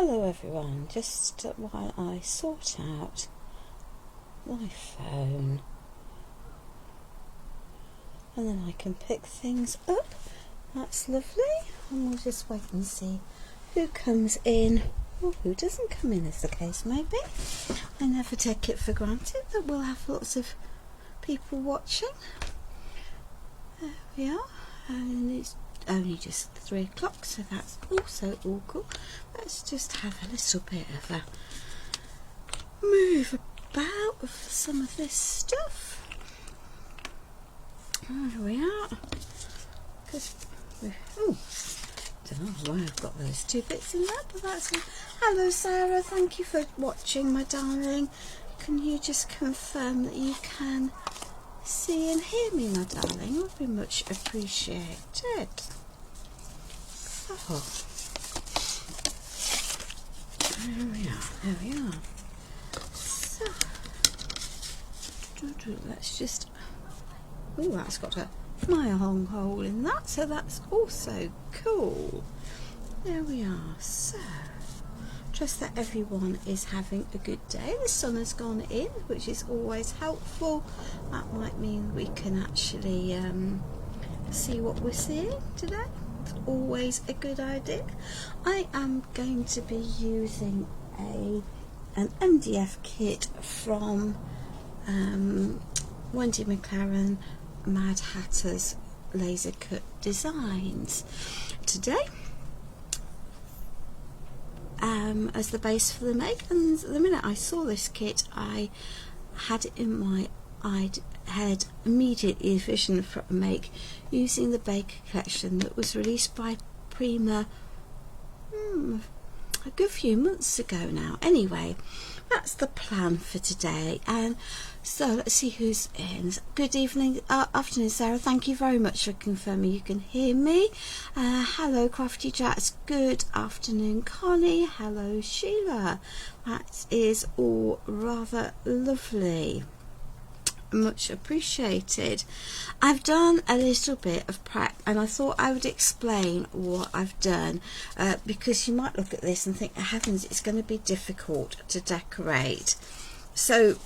Hello everyone, just while I sort out my phone and then I can pick things up. That's lovely, and we'll just wait and see who comes in or who doesn't come in, as the case may be. I never take it for granted that we'll have lots of people watching. There we are, and it's only just 3 o'clock, so that's also all cool. Let's just have a little bit of a move about of some of this stuff. There we are. Don't know why I've got those 2 bits in there, but that's it. Hello Sarah, thank you for watching, my darling. Can you just confirm that you can see and hear me, my darling? Would be much appreciated. Oh, there we are. So, let's just. Oh, that's got a long hole in that, so that's also cool. There we are. So, trust that everyone is having a good day. The sun has gone in, which is always helpful. That might mean we can actually see what we're seeing today. It's always a good idea. I am going to be using an MDF kit from Wendy McLaren Madhatters laser cut designs today as the base for the make. And the minute I saw this kit, I had it in my head immediately a vision for a make using the Baker collection that was released by Prima a good few months ago now. Anyway, that's the plan for today, and so let's see who's in. Good evening, afternoon Sarah, thank you very much for confirming you can hear me. Hello Crafty Jacks, good afternoon Connie, hello Sheila. That is all rather lovely, much appreciated. I've done a little bit of prep and I thought I would explain what I've done, because you might look at this and think, oh, heavens, it's going to be difficult to decorate. So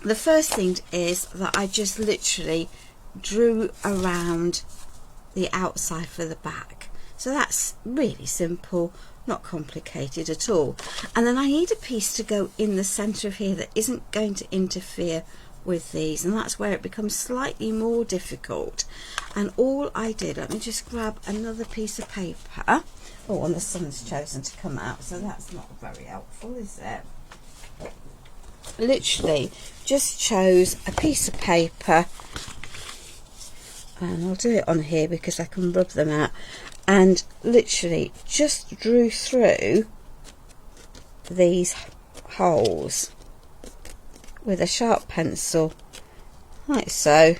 the first thing is that I just literally drew around the outside for the back. So that's really simple, not complicated at all. And then I need a piece to go in the centre of here that isn't going to interfere with these, and that's where it becomes slightly more difficult. And all I did, let me just grab another piece of paper. Oh, and the sun's chosen to come out, so that's not very helpful, is it? Literally just chose a piece of paper, and I'll do it on here because I can rub them out, and literally just drew through these holes with a sharp pencil, like so.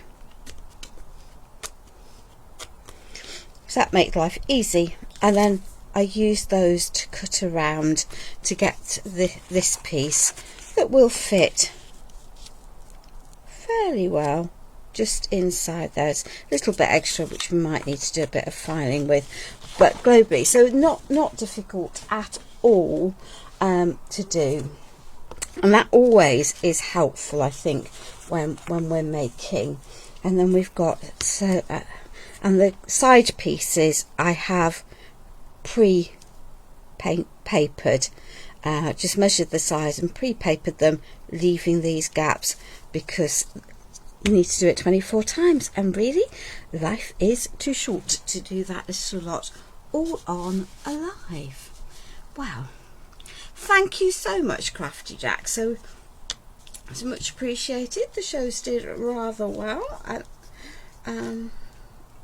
Does that make life easy? And then I use those to cut around to get this piece that will fit fairly well just inside. There's a little bit extra which we might need to do a bit of filing with, but globally, so not difficult at all to do. And that always is helpful, I think, when we're making. And then we've got and the side pieces I have pre-papered. Just measured the size and pre-papered them, leaving these gaps because you need to do it 24 times, and really life is too short to do that little lot all on alive. Wow. Thank you so much, Crafty Jack. So it's much appreciated. The shows did rather well.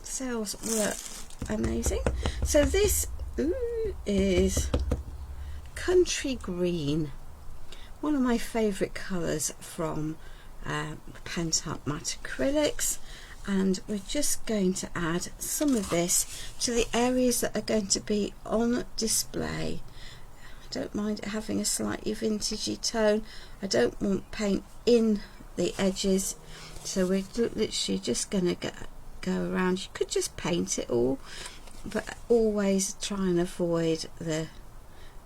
Sales were amazing. So this is Country Green, one of my favourite colours from Pentart Matte Acrylics, and we're just going to add some of this to the areas that are going to be on display. I don't mind it having a slightly vintagey tone. I don't want paint in the edges, so we're literally just going to go around. You could just paint it all, but always try and avoid the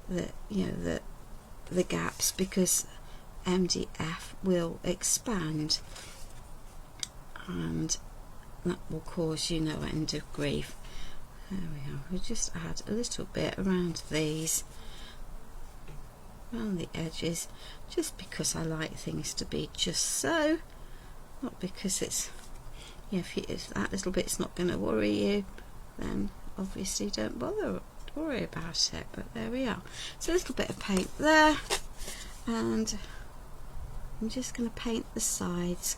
the gaps, because MDF will expand and that will cause you no end of grief. There we are. We'll just add a little bit around these, around the edges, just because I like things to be just so, not because it's, if that little bit's not going to worry you, then obviously don't worry about it. But there we are. So a little bit of paint there, and I'm just going to paint the sides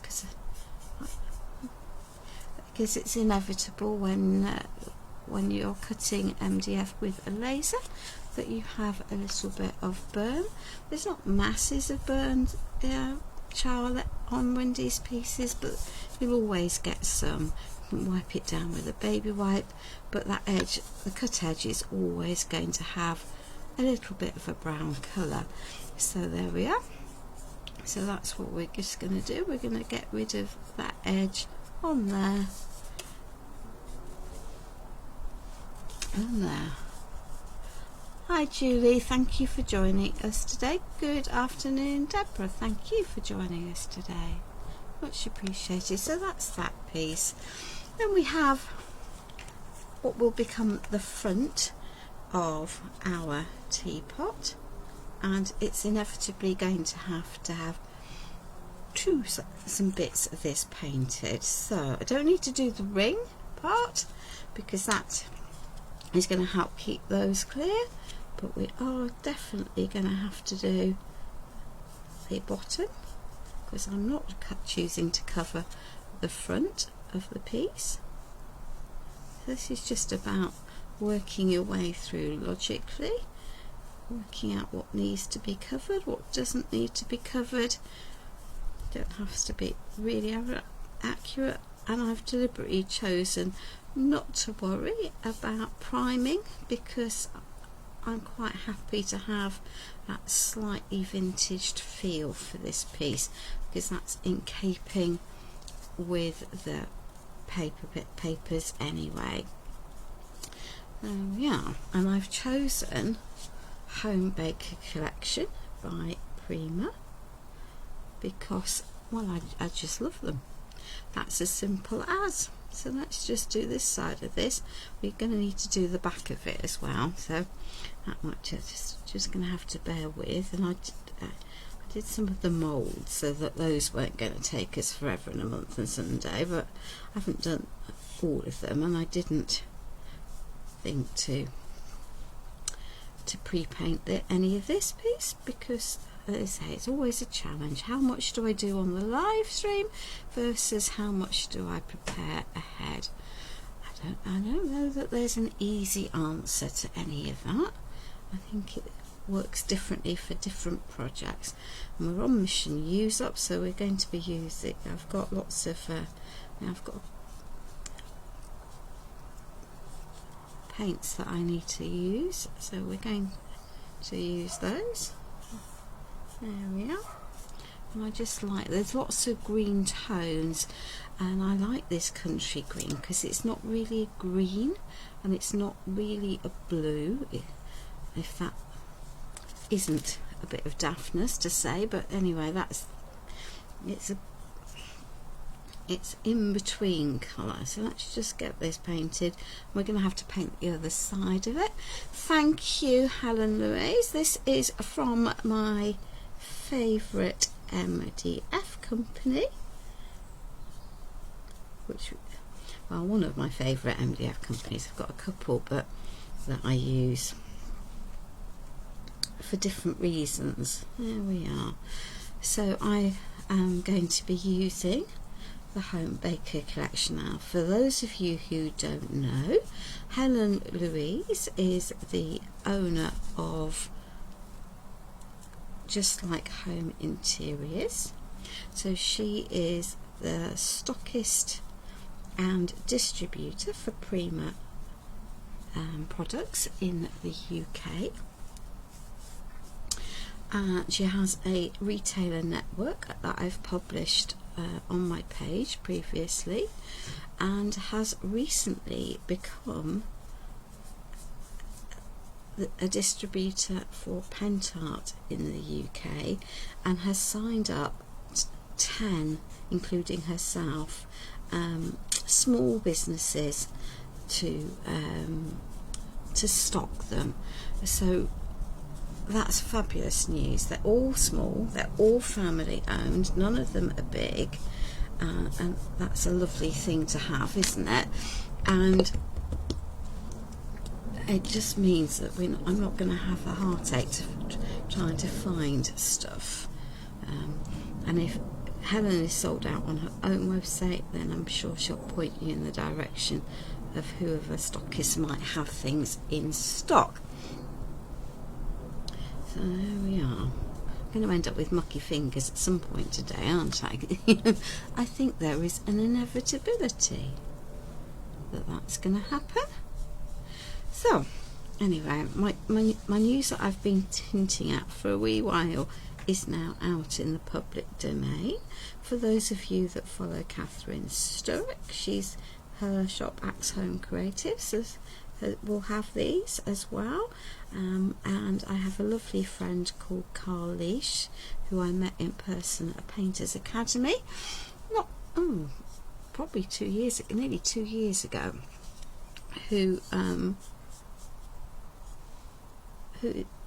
because it's inevitable when you're cutting MDF with a laser that you have a little bit of burn. There's not masses of burned char on Wendy's pieces, but you'll always get some. You can wipe it down with a baby wipe, but that edge, the cut edge, is always going to have a little bit of a brown colour. So there we are. So that's what we're just going to do. We're going to get rid of that edge on there and there. Hi Julie, thank you for joining us today. Good afternoon Deborah, thank you for joining us today, much appreciated. So that's that piece. Then we have what will become the front of our teapot, and it's inevitably going to have some bits of this painted. So I don't need to do the ring part because that is going to help keep those clear, but we are definitely going to have to do the bottom because I'm not choosing to cover the front of the piece. This is just about working your way through logically, working out what needs to be covered, what doesn't need to be covered. Don't have to be really accurate, and I've deliberately chosen not to worry about priming because I'm quite happy to have that slightly vintaged feel for this piece, because that's in keeping with the papers anyway. Yeah, and I've chosen Home Baker Collection by Prima because, well, I just love them. That's as simple as. So let's just do this side of this. We're going to need to do the back of it as well, so that much just going to have to bear with. And I did some of the moulds so that those weren't going to take us forever and a month and Sunday, but I haven't done all of them, and I didn't think to pre-paint any of this piece because, as I say, it's always a challenge. How much do I do on the live stream versus how much do I prepare ahead? I don't know that there's an easy answer to any of that. I think it works differently for different projects. And we're on mission use up, so we're going to be using, I've got lots of I've got paints that I need to use, so we're going to use those. There we are. And I just like, there's lots of green tones, and I like this country green because it's not really a green and it's not really a blue, if that isn't a bit of daftness to say, but anyway, it's in between colour. So let's just get this painted. We're going to have to paint the other side of it. Thank you, Helen Louise. This is from my favourite MDF company, one of my favourite MDF companies. I've got a couple, but that I use for different reasons. There we are. So I am going to be using the Home Baker Collection now. For those of you who don't know, Helen Louise is the owner of Just Like Home Interiors. So she is the stockist and distributor for Prima products in the UK. She has a retailer network that I've published on my page previously, and has recently become a distributor for pentart in the UK and has signed up 10, including herself, small businesses to stock them. So that's fabulous news. They're all small, they're all family owned, none of them are big, and that's a lovely thing to have, isn't it? And it just means that I'm not going to have a heartache trying to find stuff. And if Helen is sold out on her own website, then I'm sure she'll point you in the direction of whoever stockists might have things in stock. So there we are. I'm going to end up with mucky fingers at some point today, aren't I? I think there is an inevitability that that's going to happen. So anyway, my news that I've been hinting at for a wee while is now out in the public domain. For those of you that follow Catherine Sturrock, her shop Axe Home Creatives will have these as well, and I have a lovely friend called Carl Leash, who I met in person at a Painters Academy probably nearly 2 years ago, who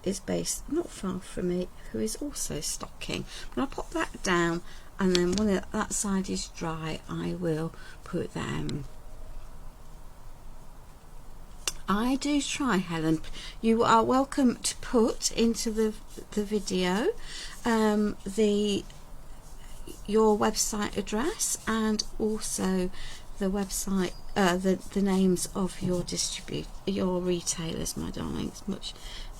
is based not far from me, who is also stocking. But I'll pop that down, and then when that side is dry, I will put them. I do try, Helen. You are welcome to put into the video your website address, and also the website, the names of your retailers, my darlings.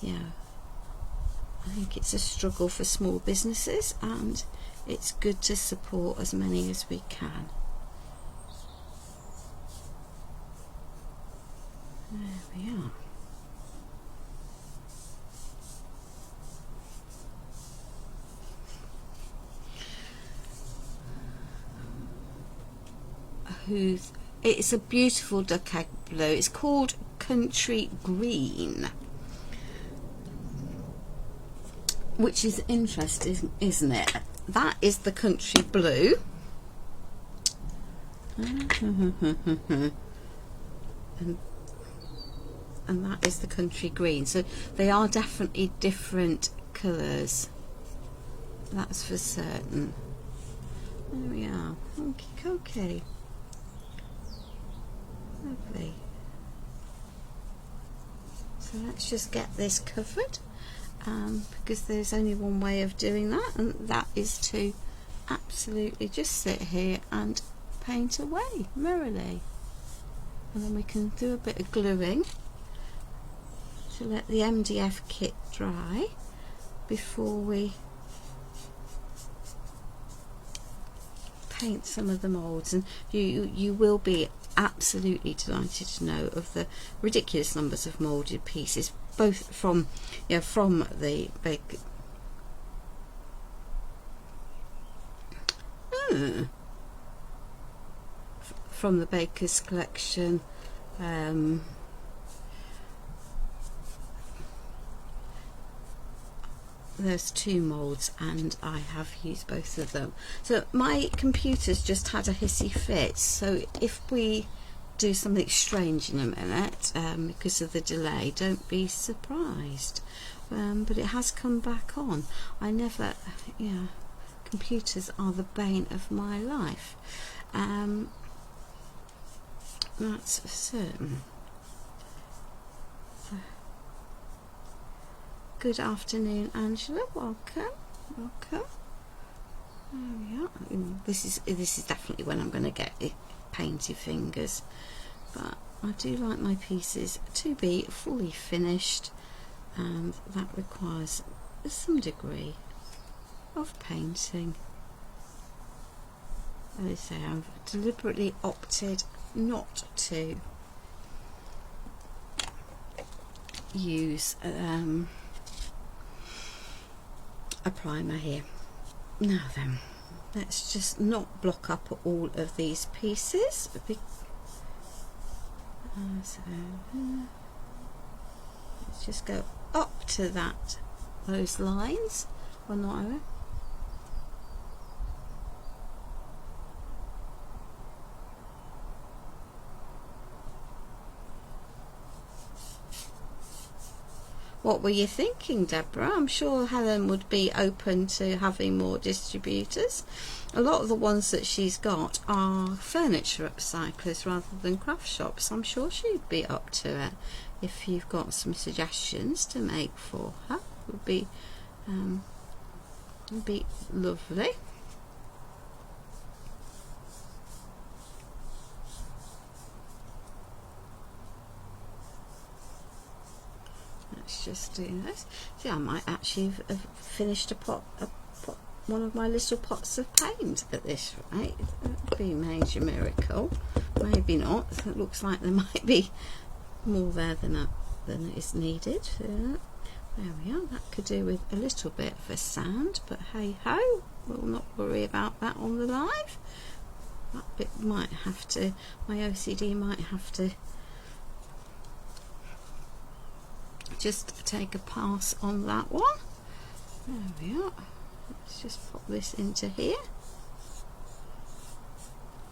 I think it's a struggle for small businesses, and it's good to support as many as we can. There we are. It's a beautiful duck egg blue. It's called Country Green, which is interesting, isn't it? That is the country blue. And that is the country green. So they are definitely different colours, that's for certain. There we are. Okay. Lovely. So let's just get this covered, because there's only one way of doing that, and that is to absolutely just sit here and paint away merrily. And then we can do a bit of gluing to let the MDF kit dry before we paint some of the moulds. And you will be absolutely delighted to know of the ridiculous numbers of moulded pieces, both from the big from the Baker's collection. There's 2 moulds, and I have used both of them. So my computer's just had a hissy fit, so if we do something strange in a minute because of the delay, don't be surprised. But it has come back on. Computers are the bane of my life. That's for certain. Good afternoon, Angela. Welcome. There we are. This is definitely when I'm going to get it painted fingers. But I do like my pieces to be fully finished, and that requires some degree of painting. As I say, I've deliberately opted not to use a primer here. Now then, let's just not block up all of these pieces. let's just go up to those lines, or not over. What were you thinking, Deborah? I'm sure Helen would be open to having more distributors. A lot of the ones that she's got are furniture upcyclers rather than craft shops. I'm sure she'd be up to it. If you've got some suggestions to make for her, would be lovely. Let's just do this. See, I might actually have finished one of my little pots of paint at this rate. That would be a major miracle. Maybe not. It looks like there might be more there than is needed. There we are. That could do with a little bit of a sand, but hey ho, we'll not worry about that on the live. That bit might have to, my OCD might have to just take a pass on that one. There we are. Let's just pop this into here.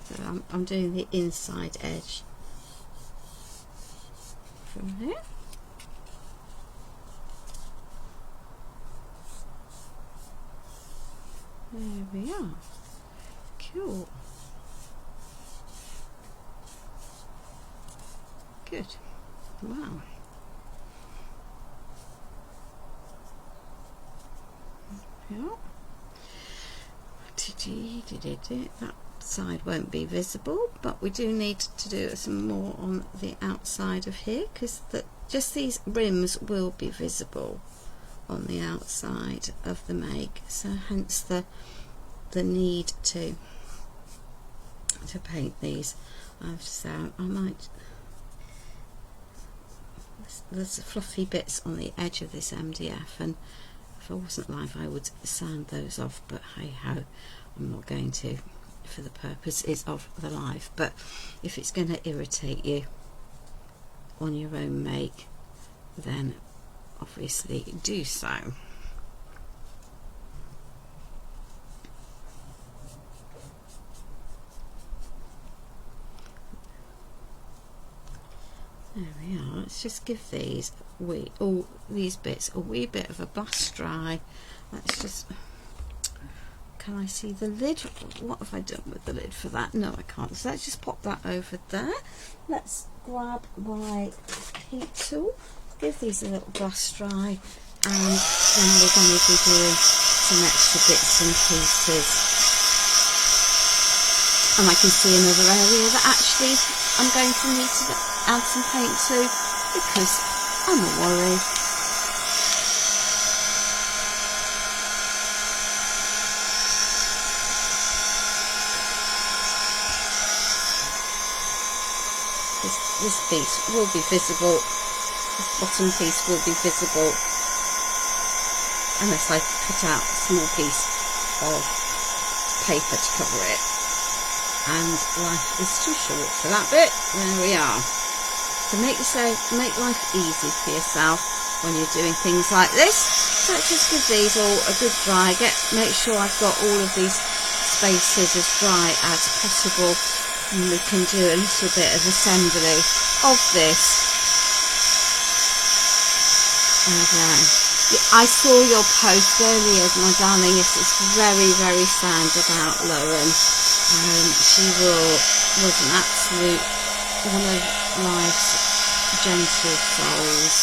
So I'm doing the inside edge from here. There we are. Cool. Good. Wow. Yeah. That side won't be visible, but we do need to do some more on the outside of here, because just these rims will be visible on the outside of the make, so hence the need to paint these. So I might, there's fluffy bits on the edge of this MDF, and if I wasn't live I would sand those off, but hey ho, I'm not going to for the purposes of the live. But if it's going to irritate you on your own make, then obviously do so. There we are. Let's just give all these bits a wee bit of a blast dry. Let's just, can I see the lid? What have I done with the lid for that? No, I can't. So let's just pop that over there. Let's grab my heat tool, give these a little blast dry, and then we're going to be doing some extra bits and pieces. And I can see another area that actually I'm going to need to add some paint to, because I'm a worry. This piece will be visible, this bottom piece will be visible, unless I cut out a small piece of paper to cover it. And life is too short for that bit. There we are. So make life easy for yourself when you're doing things like this. So let's just give these all a good dry. Make sure I've got all of these spaces as dry as possible, and we can do a little bit of assembly of this. And I saw your post earlier, my darling. It's very, very sad about Lauren. She was an absolute one of life's gentle souls.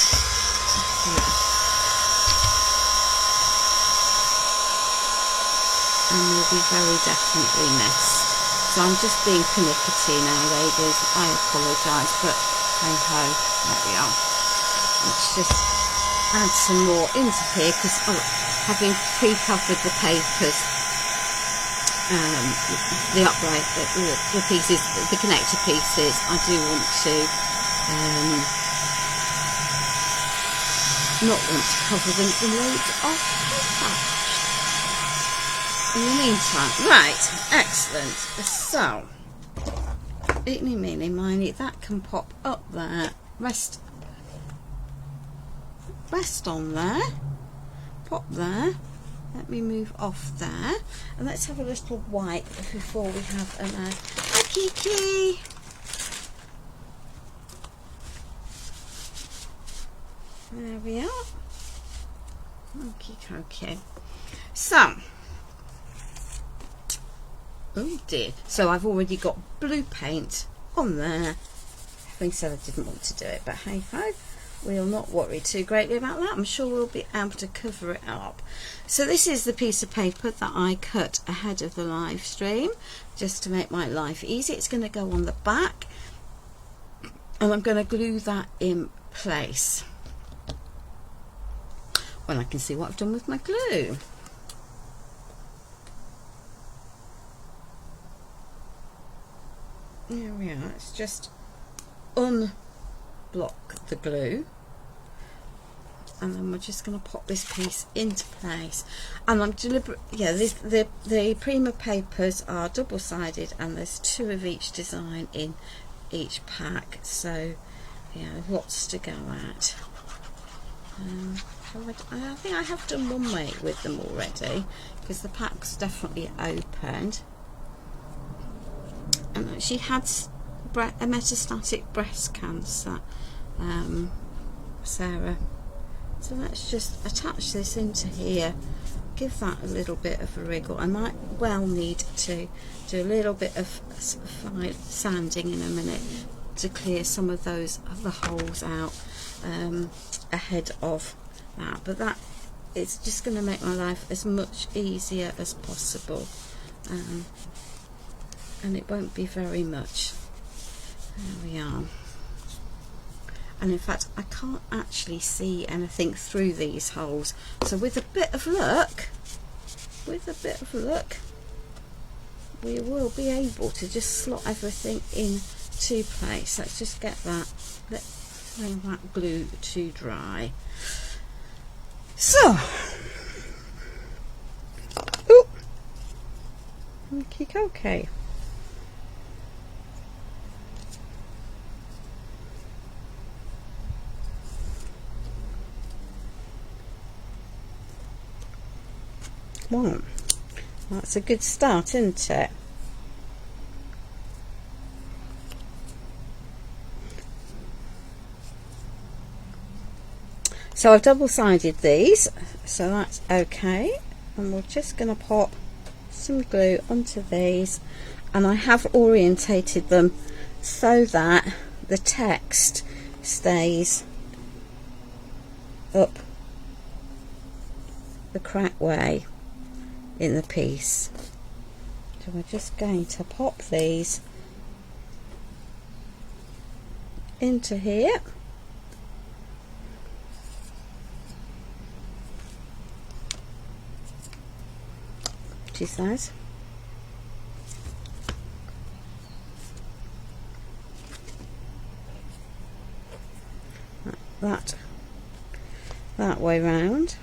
And will be very definitely missed. So I'm just being pernickety now, ladies. I apologise, but hey ho, there we are. Let's just add some more into here, because having pre-covered the papers, the upright, the pieces, the connector pieces, I do want to not want to cover them in loads of paper. In the meantime, right, excellent. So, eeny, meeny, miny, that can pop up there. Rest rest on there, pop there. Let me move off there, and let's have a little wipe before we have a Hi Kiki! There we are. Okay. So, oh dear. So I've already got blue paint on there. Having said I didn't want to do it, but hey ho. We'll not worry too greatly about that. I'm sure we'll be able to cover it up. So this is the piece of paper that I cut ahead of the live stream, just to make my life easy. It's going to go on the back, and I'm going to glue that in place when I can see what I've done with my glue. There we are. It's just unblock the glue, and then we're just going to pop this piece into place. And I'm deliberate. Yeah, the Prima papers are double-sided, and there's 2 of each design in each pack, so yeah, lots to go at. I think I have done one weight with them already, because the pack's definitely opened. And she had a metastatic breast cancer, Sarah. So let's just attach this into here, give that a little bit of a wriggle. I might well need to do a little bit of fine sanding in a minute to clear some of the holes out ahead of that, but that is just going to make my life as much easier as possible, and it won't be very much. There we are. And in fact I can't actually see anything through these holes, so with a bit of luck we will be able to just slot everything into place. Let's just get that, let's bring that glue to dry. So, okay. Well, that's a good start, isn't it? So I've double-sided these, so that's okay, and we're just going to pop some glue onto these, and I have orientated them so that the text stays up the correct way in the piece. So we're just going to pop these into here. She says. That way round.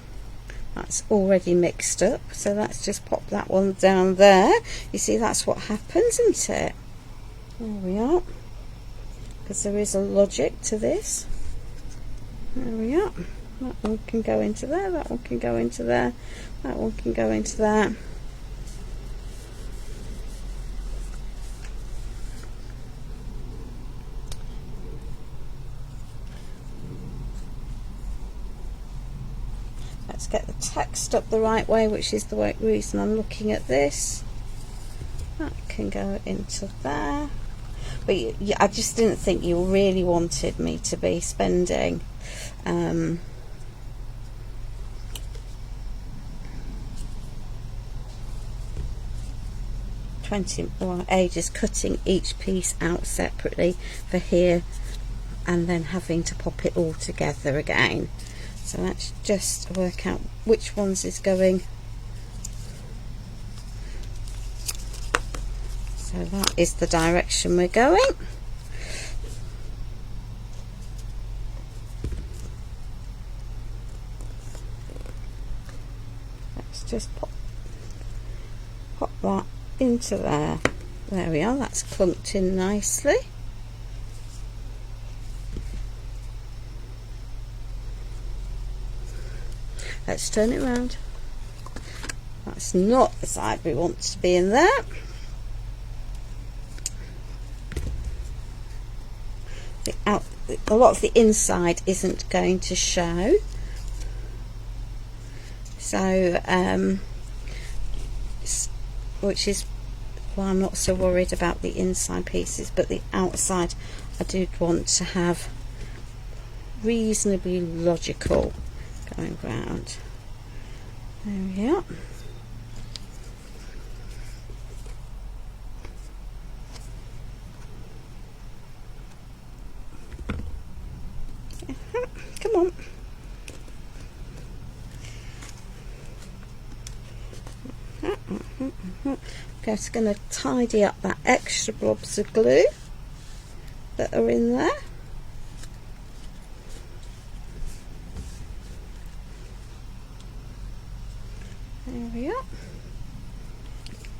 That's already mixed up, so let's just pop that one down there. You see, that's what happens, isn't it? There we are, because there is a logic to this. There we are. That one can go into there, that one can go into there, that one can go into there. Let's get the text up the right way, which is the reason I'm looking at this. That can go into there. But I just didn't think you really wanted me to be spending 20 ages cutting each piece out separately for here, and then having to pop it all together again. So let's just work out which ones is going. So that is the direction we're going. Let's just pop that into there. There we are, that's clumped in nicely. let's turn it around. That's not the side we want to be in there. A lot of the inside isn't going to show, so which is why I'm not so worried about the inside pieces, but the outside I do want to have reasonably logical going round. There we are. Come on. Okay, just going to tidy up that extra blobs of glue that are in there. There we are.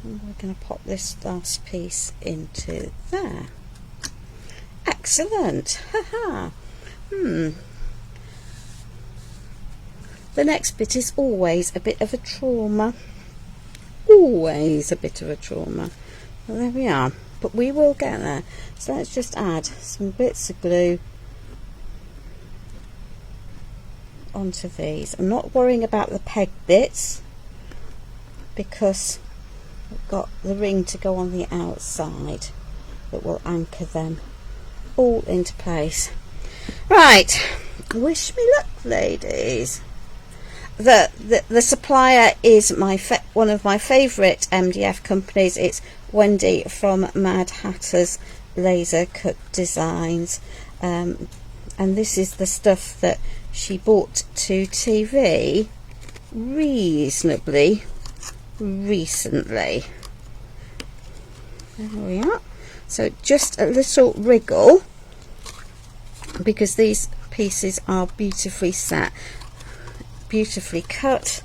And we're going to pop this last piece into there. Excellent. Haha. The next bit is always a bit of a trauma. Always a bit of a trauma. Well, there we are. But we will get there. So let's just add some bits of glue onto these. I'm not worrying about the peg bits because we've got the ring to go on the outside that will anchor them all into place. Right. Wish me luck, ladies. The supplier is one of my favourite MDF companies. It's Wendy from Madhatters Laser Cut Designs, and this is the stuff that she bought to TV reasonably recently. There we are. So just a little wriggle, because these pieces are beautifully set, beautifully cut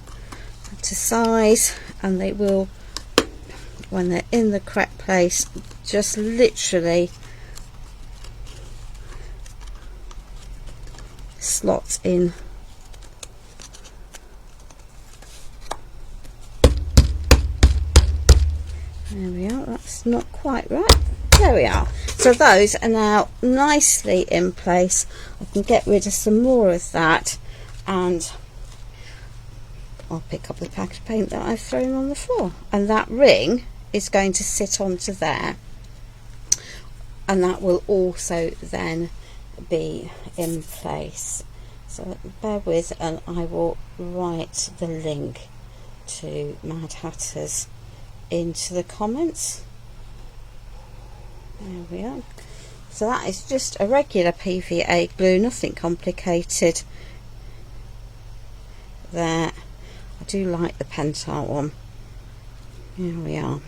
to size, and they will, when they're in the correct place, just literally slot in. There we are. That's not quite right. There we are. So those are now nicely in place. I can get rid of some more of that, and I'll pick up the packet of paint that I've thrown on the floor, and that ring is going to sit onto there, and that will also then be in place. So bear with, and I will write the link to Madhatters into the comments. There we are. So that is just a regular PVA glue, nothing complicated there. I do like the pentart one. Here we are,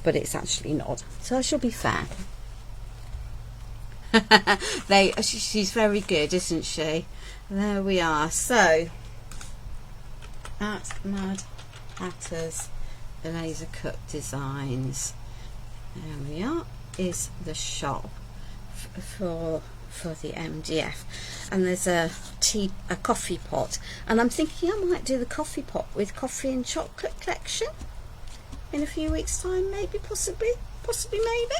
but it's actually not, so I shall be fair. She's very good, isn't she? There we are. So at Madhatters Laser Cut Designs, there we are, is the shop for the MDF, and there's a coffee pot, and I'm thinking I might do the coffee pot with coffee and chocolate collection in a few weeks time, maybe, possibly maybe.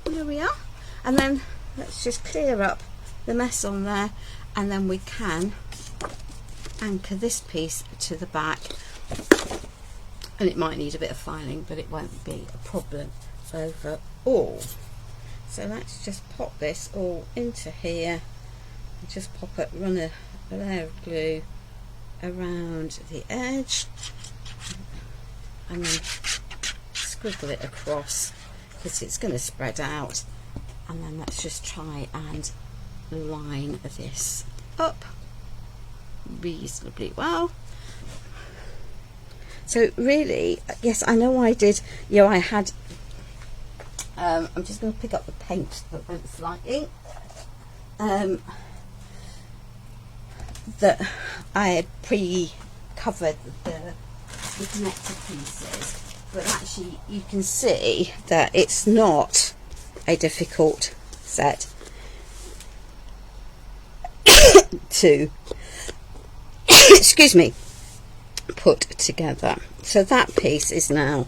There we are. And then let's just clear up the mess on there, and then we can anchor this piece to the back, and it might need a bit of filing, but it won't be a problem overall. So let's just pop this all into here, and just run a layer of glue around the edge, and then squiggle it across, because it's going to spread out. And then let's just try and line this up reasonably well. So really, yes, I know I did, I had, I'm just going to pick up the paint that went flying, that I had pre-covered the connector pieces, but actually you can see that it's not a difficult set to excuse me, put together. So that piece is now,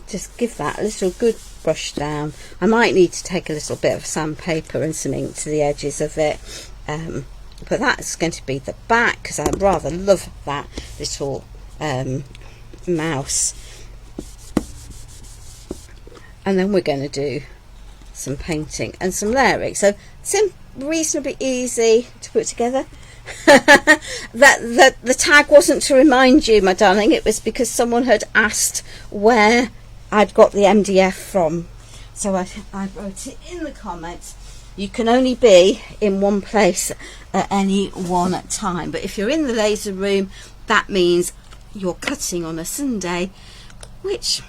just give that a little good brush down. I might need to take a little bit of sandpaper and some ink to the edges of it, but that's going to be the back, because I rather love that little mouse. And then we're going to do some painting and some layering. So reasonably easy to put together. that the tag wasn't to remind you, my darling, it was because someone had asked where I'd got the MDF from. So I wrote it in the comments. You can only be in one place at any one time, but if you're in the laser room, that means you're cutting on a Sunday, which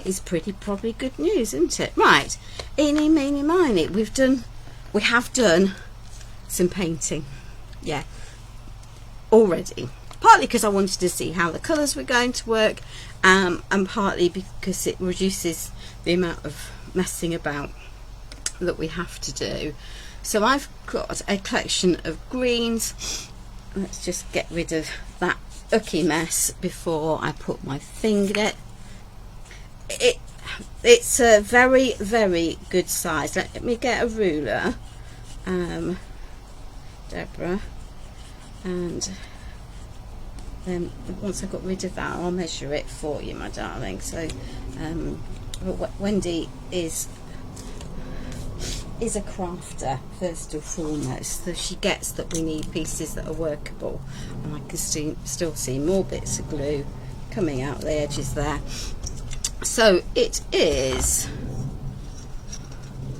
is probably good news, isn't it? Right, eeny meeny miny, we have done some painting, yeah, already. Partly because I wanted to see how the colours were going to work, and partly because it reduces the amount of messing about that we have to do. So I've got a collection of greens. Let's just get rid of that ucky mess before I put my finger. It's a very, very good size. Let me get a ruler, Deborah, and then once I've got rid of that, I'll measure it for you, my darling. So Wendy is a crafter first and foremost, so she gets that we need pieces that are workable, and I can still see more bits of glue coming out the edges there. So it is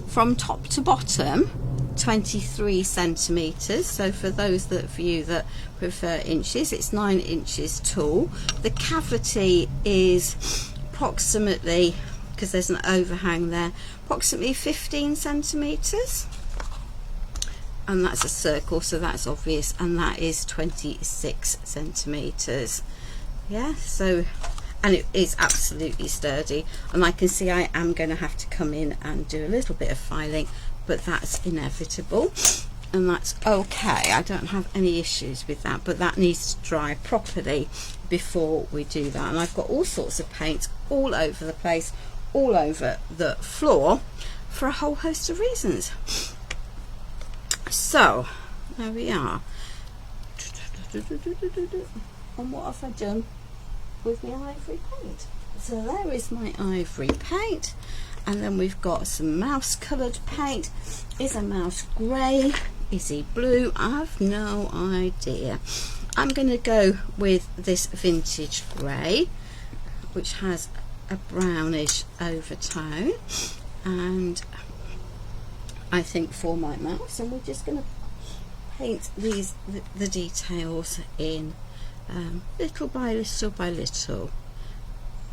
from top to bottom 23 centimeters. So for those of you that prefer inches, it's 9 inches tall. The cavity is approximately, because there's an overhang there, approximately 15 centimeters, and that's a circle, so that's obvious, and that is 26 centimeters. Yeah, so, and it is absolutely sturdy, and I can see I am going to have to come in and do a little bit of filing, but that's inevitable, and that's okay. I don't have any issues with that, but that needs to dry properly before we do that. And I've got all sorts of paint all over the place, all over the floor, for a whole host of reasons. So there we are. And what have I done with my ivory paint? So there is my ivory paint, and then we've got some mouse coloured paint. Is a mouse grey? Is he blue? I've no idea. I'm going to go with this vintage grey, which has a brownish overtone, and I think for my mouse, and we're just going to paint the details in little by little by little.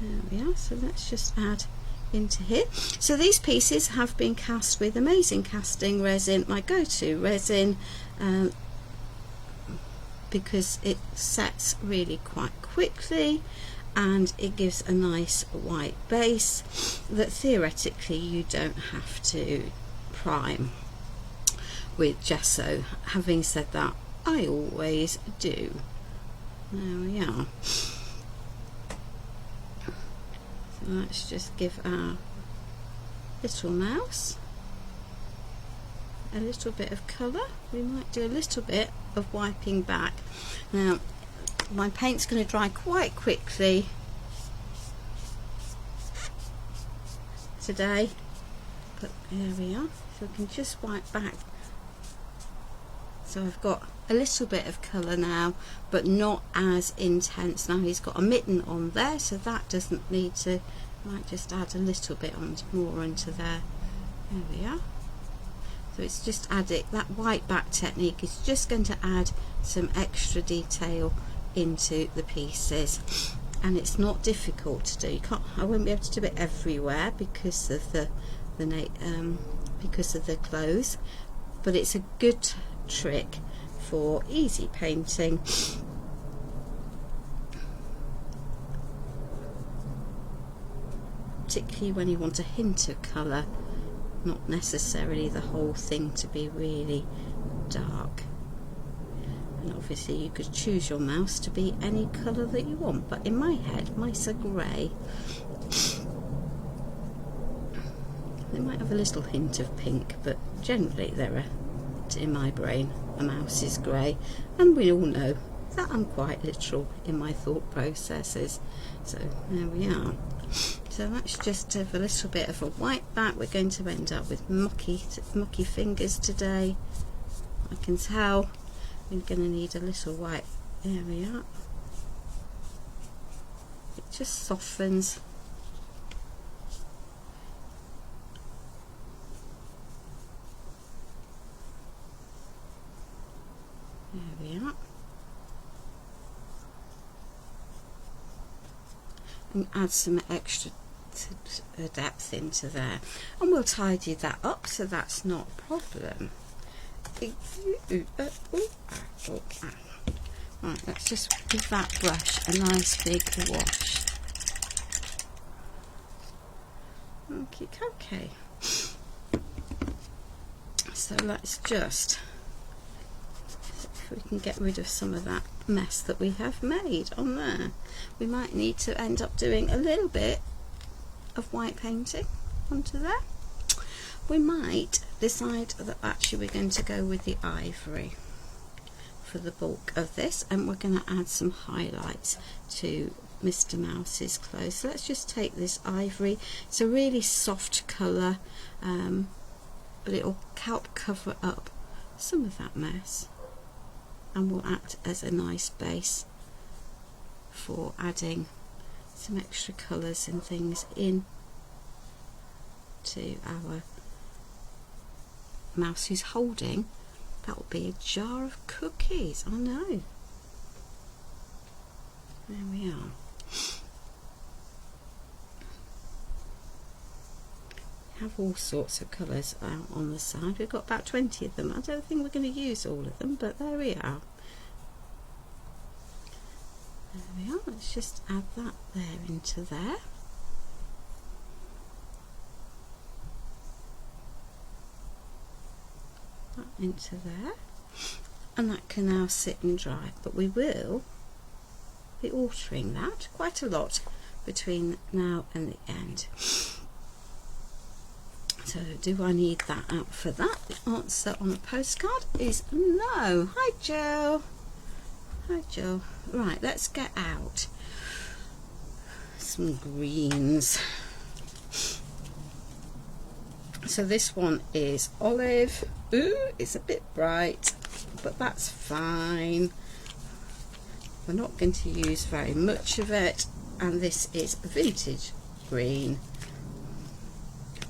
There we are. So let's just add into here. So these pieces have been cast with amazing casting resin, my go-to resin, because it sets really quite quickly, and it gives a nice white base that theoretically you don't have to prime with gesso. Having said that, I always do. There we are. So let's just give our little mouse a little bit of colour. We might do a little bit of wiping back. Now my paint's going to dry quite quickly today, but there we are. So we can just wipe back. So I've got a little bit of colour now, but not as intense. Now he's got a mitten on there, so that doesn't need to, might just add a little bit on more into there. There we are. So it's just adding, that white back technique is just going to add some extra detail into the pieces, and it's not difficult to do. I won't be able to do it everywhere because of the clothes, but it's a good trick for easy painting. Particularly when you want a hint of colour, not necessarily the whole thing to be really dark. And obviously you could choose your mouse to be any colour that you want, but in my head mice are grey. They might have a little hint of pink, but generally in my brain a mouse is grey, and we all know that I'm quite literal in my thought processes. So there we are. So let's just have a little bit of a white back. We're going to end up with mucky fingers today. I can tell we're going to need a little white. There we are. It just softens. There we are. And add some extra depth into there, and we'll tidy that up, so that's not a problem. Right, let's just give that brush a nice big wash. Okay. So let's just, if we can get rid of some of that mess that we have made on there. We might need to end up doing a little bit of white painting onto there. We might decide that actually we're going to go with the ivory for the bulk of this, and we're going to add some highlights to Mr. Mouse's clothes. So let's just take this ivory. It's a really soft colour, but it will help cover up some of that mess, and will act as a nice base for adding some extra colours and things in to our mouse who's holding, that will be a jar of cookies. I know. There we are. We have all sorts of colours out on the side. We've got about 20 of them. I don't think we're going to use all of them, but there we are. There we are. Let's just add that there into there. That into there. And that can now sit and dry. But we will be altering that quite a lot between now and the end. So do I need that out for that? The answer on the postcard is no. Hi Joe. Hi Joe. Right, let's get out some greens. So this one is olive. Ooh, it's a bit bright, but that's fine. We're not going to use very much of it, and this is vintage green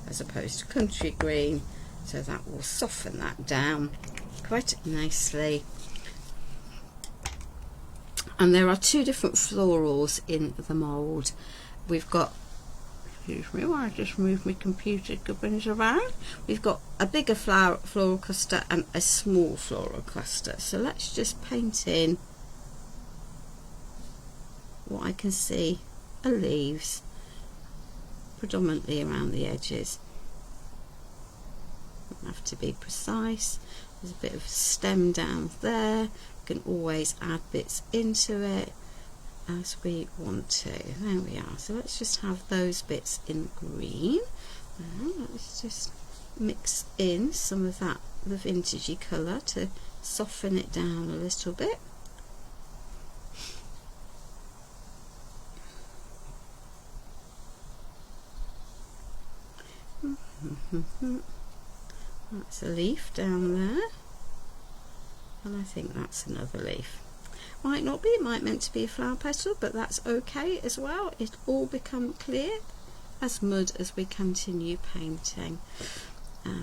as opposed to country green, so that will soften that down quite nicely. And there are two different florals in the mould. We've got, excuse me while I just move my computer gubbins around, we've got a bigger floral cluster and a small floral cluster. So let's just paint in what I can see are leaves, predominantly around the edges. Don't have to be precise. There's a bit of stem down there. We can always add bits into it as we want to. There we are. So let's just have those bits in green. Let's just mix in some of that, the vintagey colour, to soften it down a little bit. That's a leaf down there, and I think that's another leaf. Might not be, it might meant to be a flower petal, but that's okay as well. It'll all become clear as mud as we continue painting. There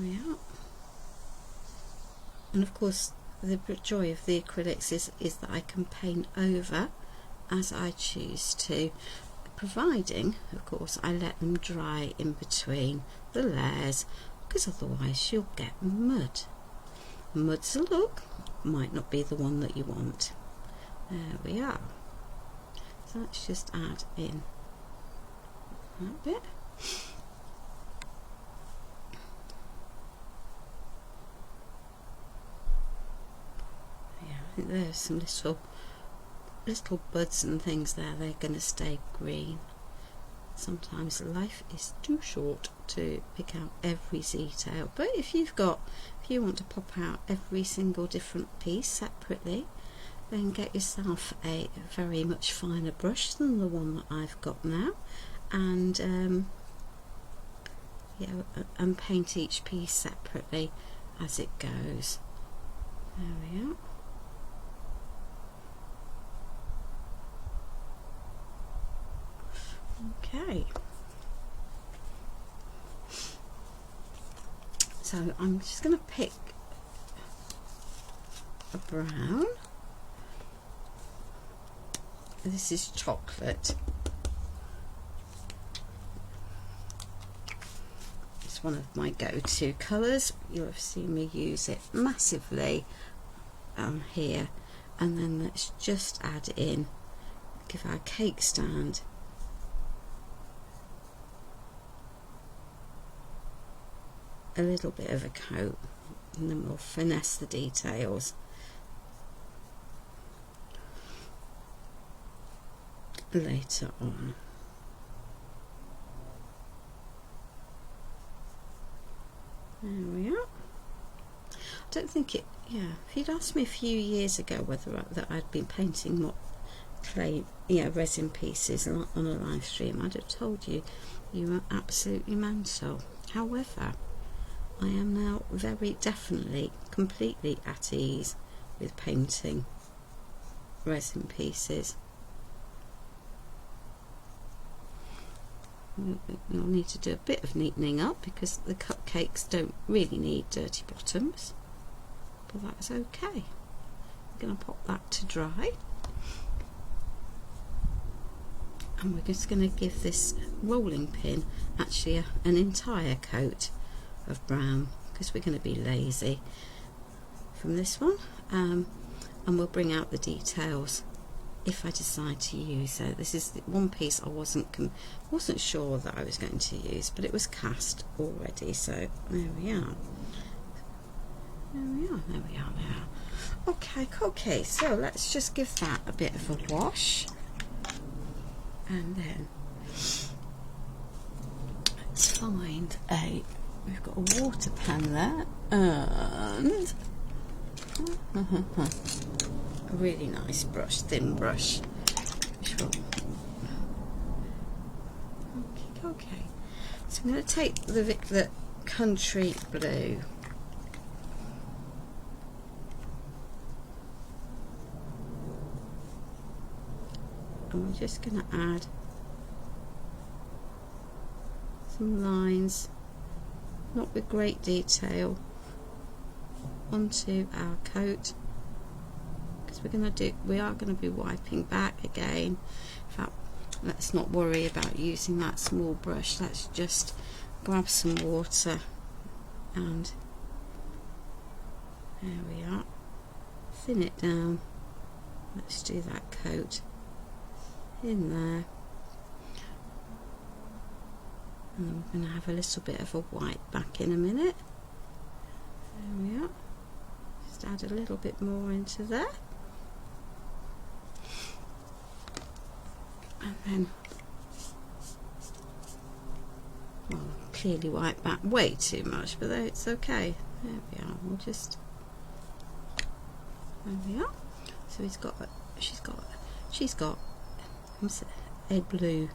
we are. And of course the joy of the acrylics is that I can paint over as I choose to, providing of course I let them dry in between the layers, because otherwise you'll get mud. Mud's a look, might not be the one that you want. There we are. So let's just add in that bit. there's some little buds and things there. They're going to stay green. Sometimes life is too short to pick out every detail, but if you want to pop out every single different piece separately, then get yourself a very much finer brush than the one that I've got now, and and paint each piece separately as it goes. There we are. Okay, so I'm just going to pick a brown. This is chocolate. It's one of my go-to colours. You'll have seen me use it massively here. And then let's just add in, give our cake stand a little bit of a coat, and then we'll finesse the details later on. There we are. I don't think it, if you'd asked me a few years ago whether that I'd been painting more clay, resin pieces on a live stream, I'd have told you were absolutely mental. However, I am now very definitely completely at ease with painting resin pieces. You'll need to do a bit of neatening up because the cupcakes don't really need dirty bottoms, but that's okay. I'm going to pop that to dry, and we're just going to give this rolling pin actually an entire coat of brown, because we're going to be lazy from this one, and we'll bring out the details if I decide to use it. This is one piece I wasn't sure that I was going to use, but it was cast already, so there we are. There we are now. Okay, so let's just give that a bit of a wash, and then let's find we've got a water pan there, and a really nice brush, thin brush. Okay. So I'm going to take the country blue. And we're just going to add some lines, not with great detail, onto our coat, because we are going to be wiping back again. In fact, let's not worry about using that small brush. Let's just grab some water, and there we are, thin it down. Let's do that coat in there, and then we're going to have a little bit of a white back in a minute. There we are. Just add a little bit more into there, and then, well, clearly white back way too much, but it's okay. There we are. We'll just, there we are. So she's got a blue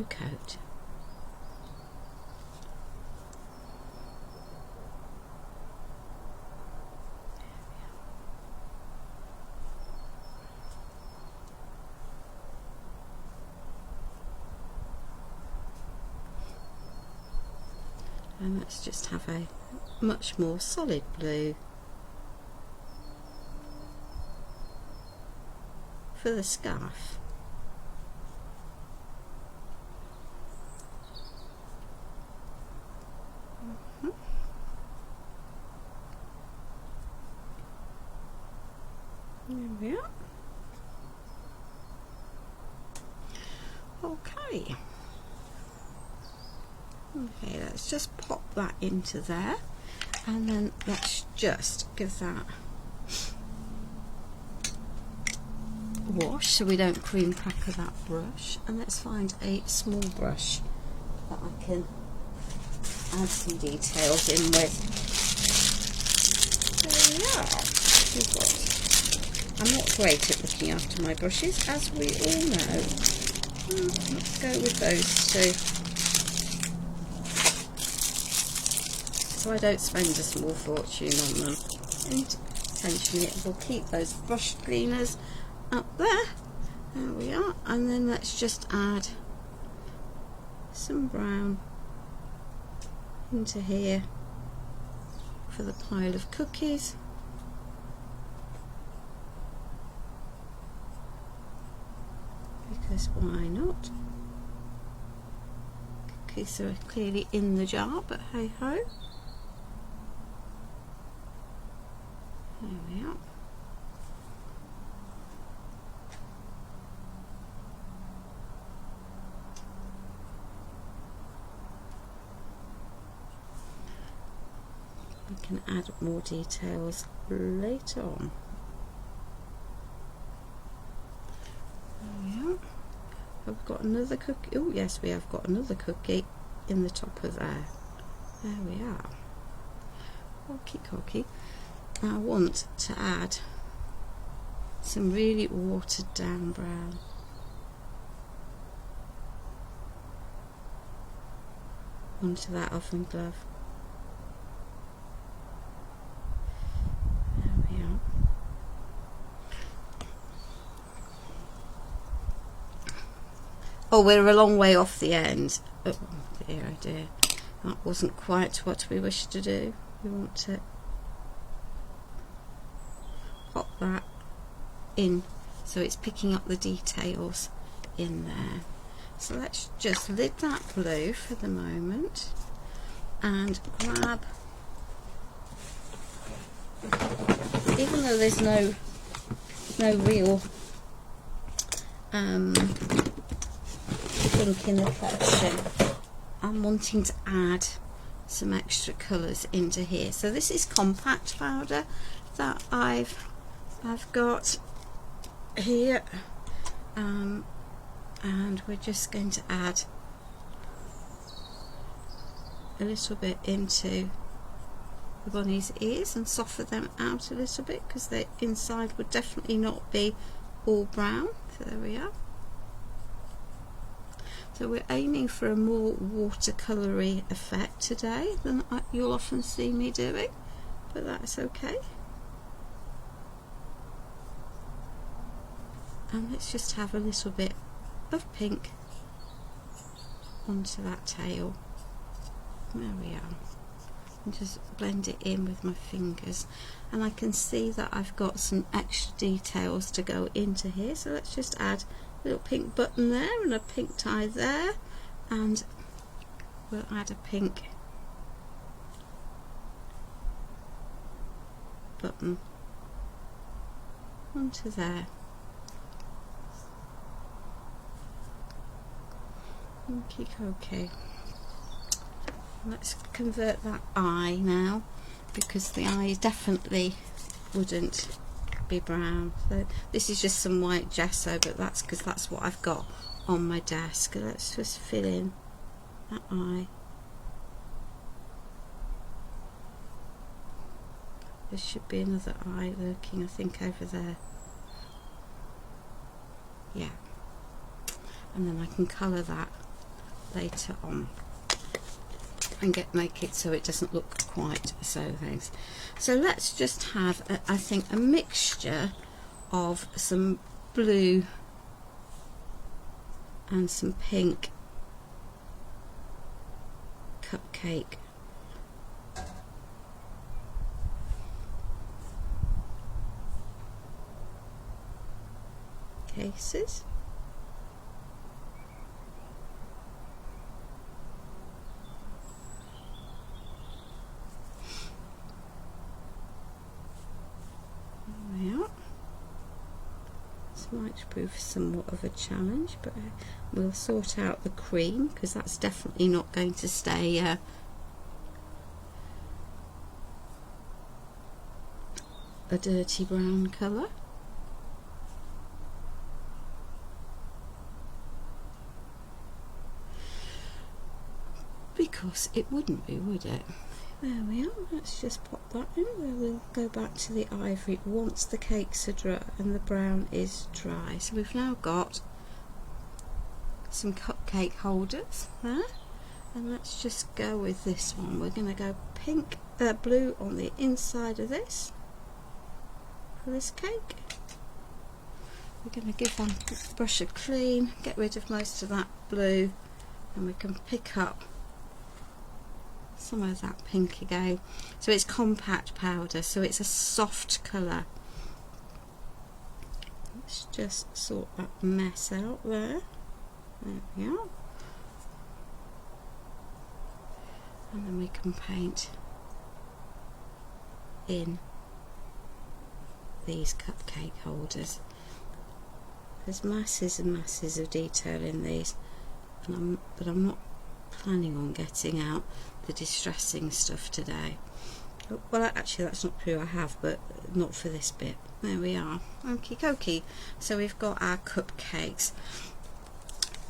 coat. And let's just have a much more solid blue for the scarf. There we are. Okay. Okay, let's just pop that into there, And then let's just give that a wash so we don't cream cracker that brush. And let's find a small brush that I can add some details in with. There we are. We've got, I'm not great at looking after my brushes, as we all know. Let's go with those two, so I don't spend a small fortune on them. And intentionally, we'll keep those brush cleaners up there. There we are. And then let's just add some brown into here for the pile of cookies. Because why not? Cookies are clearly in the jar, but hey ho. There we are. We can add more details later on. There we are. Have we got another cookie? Oh yes, we have got another cookie in the top of there. There we are. Okie dokie. I want to add some really watered down brown. Onto that oven glove. There we are. Oh, we're a long way off the end. Oh dear, oh dear. That wasn't quite what we wished to do. We want to pop that in so it's picking up the details in there. So let's just lid that blue for the moment and grab, even though there's no real pink in the collection, I'm wanting to add some extra colours into here. So this is compact powder that I've got here, and we're just going to add a little bit into the bunny's ears and soften them out a little bit, because the inside would definitely not be all brown. So there we are. So we're aiming for a more watercolory effect today than you'll often see me doing, but that's okay. And let's just have a little bit of pink onto that tail. There we are. And just blend it in with my fingers. And I can see that I've got some extra details to go into here, so let's just add a little pink button there and a pink tie there, and we'll add a pink button onto there. Okay. Let's convert that eye now, because the eye definitely wouldn't be brown. So this is just some white gesso, but that's because that's what I've got on my desk. Let's just fill in that eye. There should be another eye lurking, I think, over there. Yeah. And then I can colour that later on and make it so it doesn't look quite so things. So let's just have I think a mixture of some blue and some pink cupcake cases. Might prove somewhat of a challenge, but we'll sort out the cream, because that's definitely not going to stay a dirty brown colour. Because it wouldn't be, would it? There we are. Let's just pop that in. We'll go back to the ivory once the cakes are dry and the brown is dry. So we've now got some cupcake holders there, and let's just go with this one. We're going to go blue on the inside of this for this cake. We're going to give our brush a clean, get rid of most of that blue, and we can pick up some of that pink again. So it's compact powder, so it's a soft colour. Let's just sort that mess out there. There we are. And then we can paint in these cupcake holders. There's masses and masses of detail in these, and but I'm not planning on getting out the distressing stuff today. Well, actually that's not true, I have, but not for this bit. There we are. Okie dokie. So we've got our cupcakes.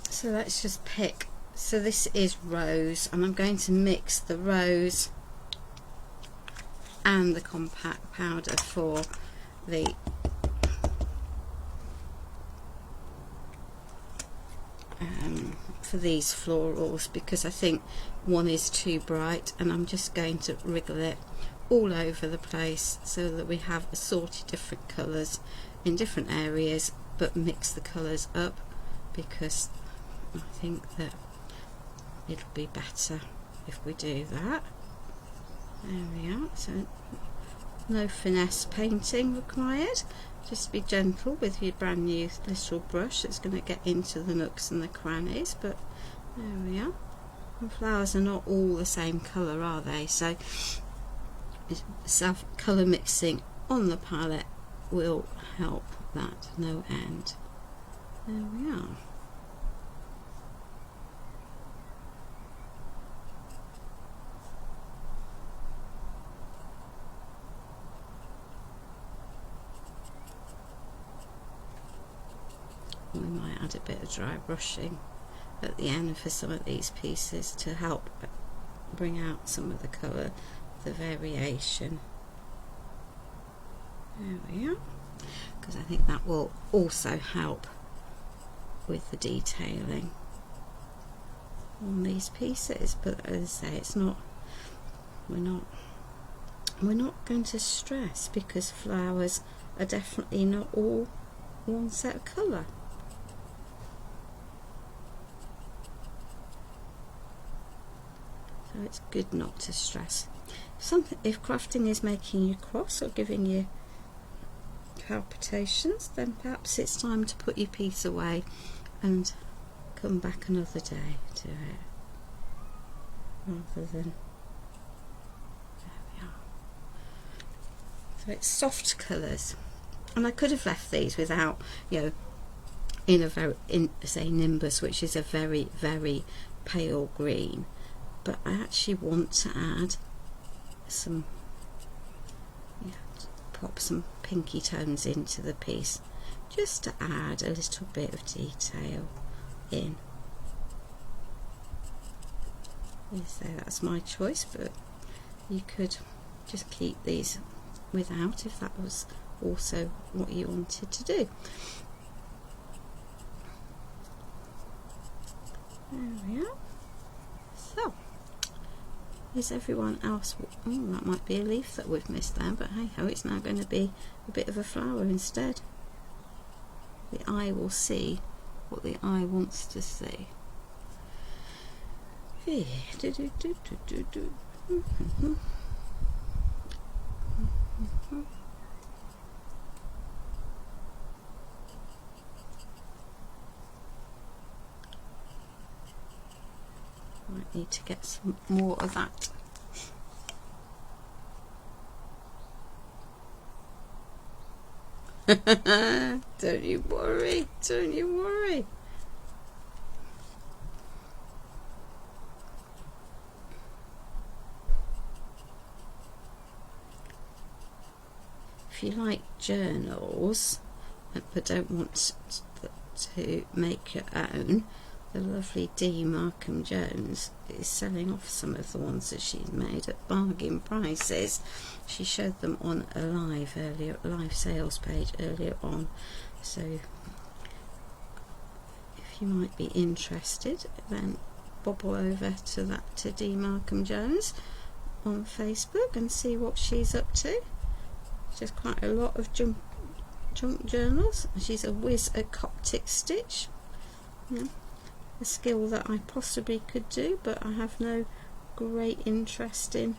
So let's just pick. So this is rose, and I'm going to mix the rose and the compact powder for the for these florals, because I think one is too bright, and I'm just going to wriggle it all over the place so that we have assorted different colours in different areas, but mix the colours up, because I think that it'll be better if we do that. There we are. So no finesse painting required, just be gentle with your brand new little brush that's going to get into the nooks and the crannies. But there we are. And flowers are not all the same colour, are they? So colour mixing on the palette will help that no end. There we are. We might add a bit of dry brushing at the end for some of these pieces to help bring out some of the colour, the variation. There we are, because I think that will also help with the detailing on these pieces. But as I say, it's not, we're not going to stress, because flowers are definitely not all one set of colour. So it's good not to stress. If crafting is making you cross or giving you palpitations, then perhaps it's time to put your piece away and come back another day to it, rather than, there we are. So it's soft colours, and I could have left these without, you know, in say Nimbus, which is a very, very pale green, but I actually want to add some, pop some pinky tones into the piece, just to add a little bit of detail in. So that's my choice, but you could just keep these without if that was also what you wanted to do. There we are. So, is everyone else? Oh, that might be a leaf that we've missed there, but hey ho, it's now going to be a bit of a flower instead. The eye will see what the eye wants to see. Might need to get some more of that. Don't you worry, don't you worry. if you like journals but don't want to make your own, the lovely Dee Markham Jones is selling off some of the ones that she's made at bargain prices. She showed them on a live sales page earlier on, so if you might be interested, then bobble over to Dee Markham Jones on Facebook and see what she's up to. She's quite a lot of junk journals. She's a whiz at Coptic stitch. Yeah. A skill that I possibly could do, but I have no great interest in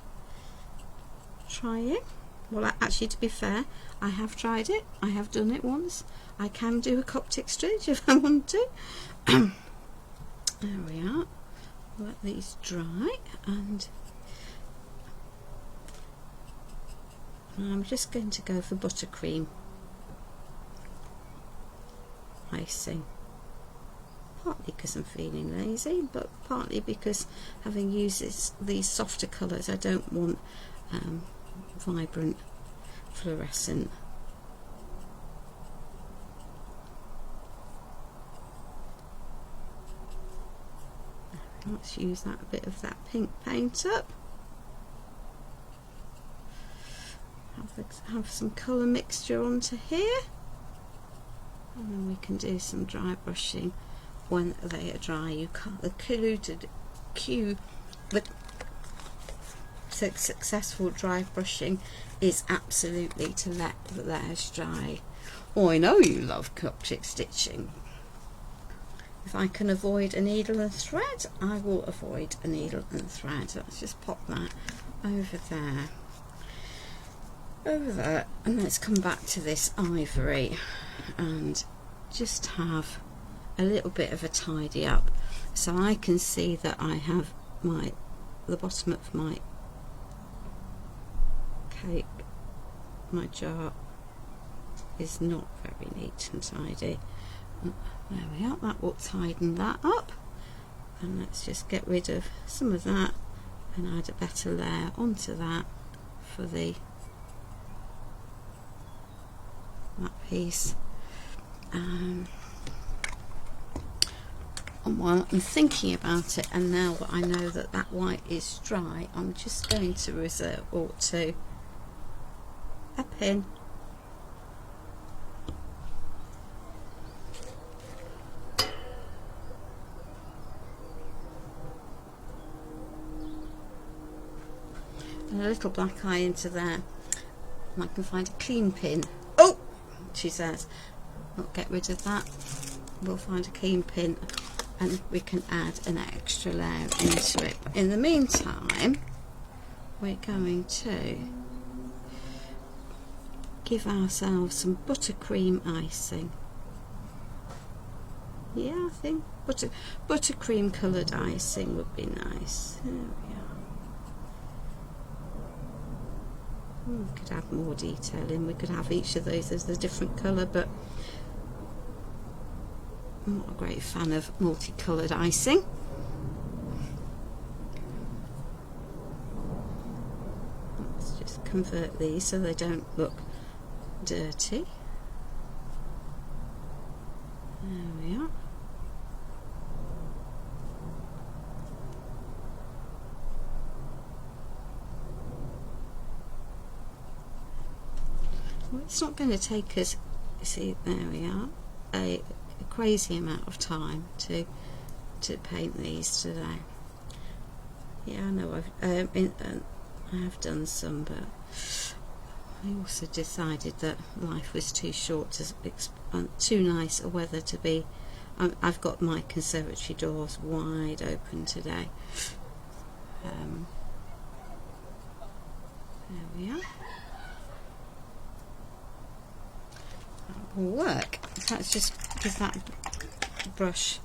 trying. Well, actually, to be fair, I have tried it. I have done it once. I can do a Coptic stitch if I want to. There we are. Let these dry, and I'm just going to go for buttercream icing. Partly because I'm feeling lazy, but partly because having used these softer colours, I don't want vibrant fluorescent. Let's use that bit of that pink paint up. Have some colour mixture onto here, and then we can do some dry brushing when they are dry. You can't, the successful dry brushing is absolutely to let the layers dry. Oh, I know you love Coptic stitching. If I can avoid a needle and thread, I will avoid a needle and thread. Let's just pop that over there, and let's come back to this ivory and just have a little bit of a tidy up, so I can see that I have the bottom of my cake, my jar, is not very neat and tidy. There we are, that will tighten that up, and let's just get rid of some of that and add a better layer onto that for that piece. And while I'm thinking about it, and now that I know that that white is dry, I'm just going to resort to a pin. And a little black eye into there, and I can find a clean pin. Oh, she says, I'll get rid of that. We'll find a clean pin, and we can add an extra layer into it. But in the meantime, we're going to give ourselves some buttercream icing. Yeah, I think buttercream coloured icing would be nice. There we are. We could add more detail in. We could have each of those as a different colour, but I'm not a great fan of multicoloured icing. Let's just convert these so they don't look dirty. There we are. Well, it's not going to take us, see, there we are, a crazy amount of time to paint these today. Yeah, I know I have done some, but I also decided that life was too short, too nice a weather to be. I've got my conservatory doors wide open today. There we are. Will work. So let's just give that brush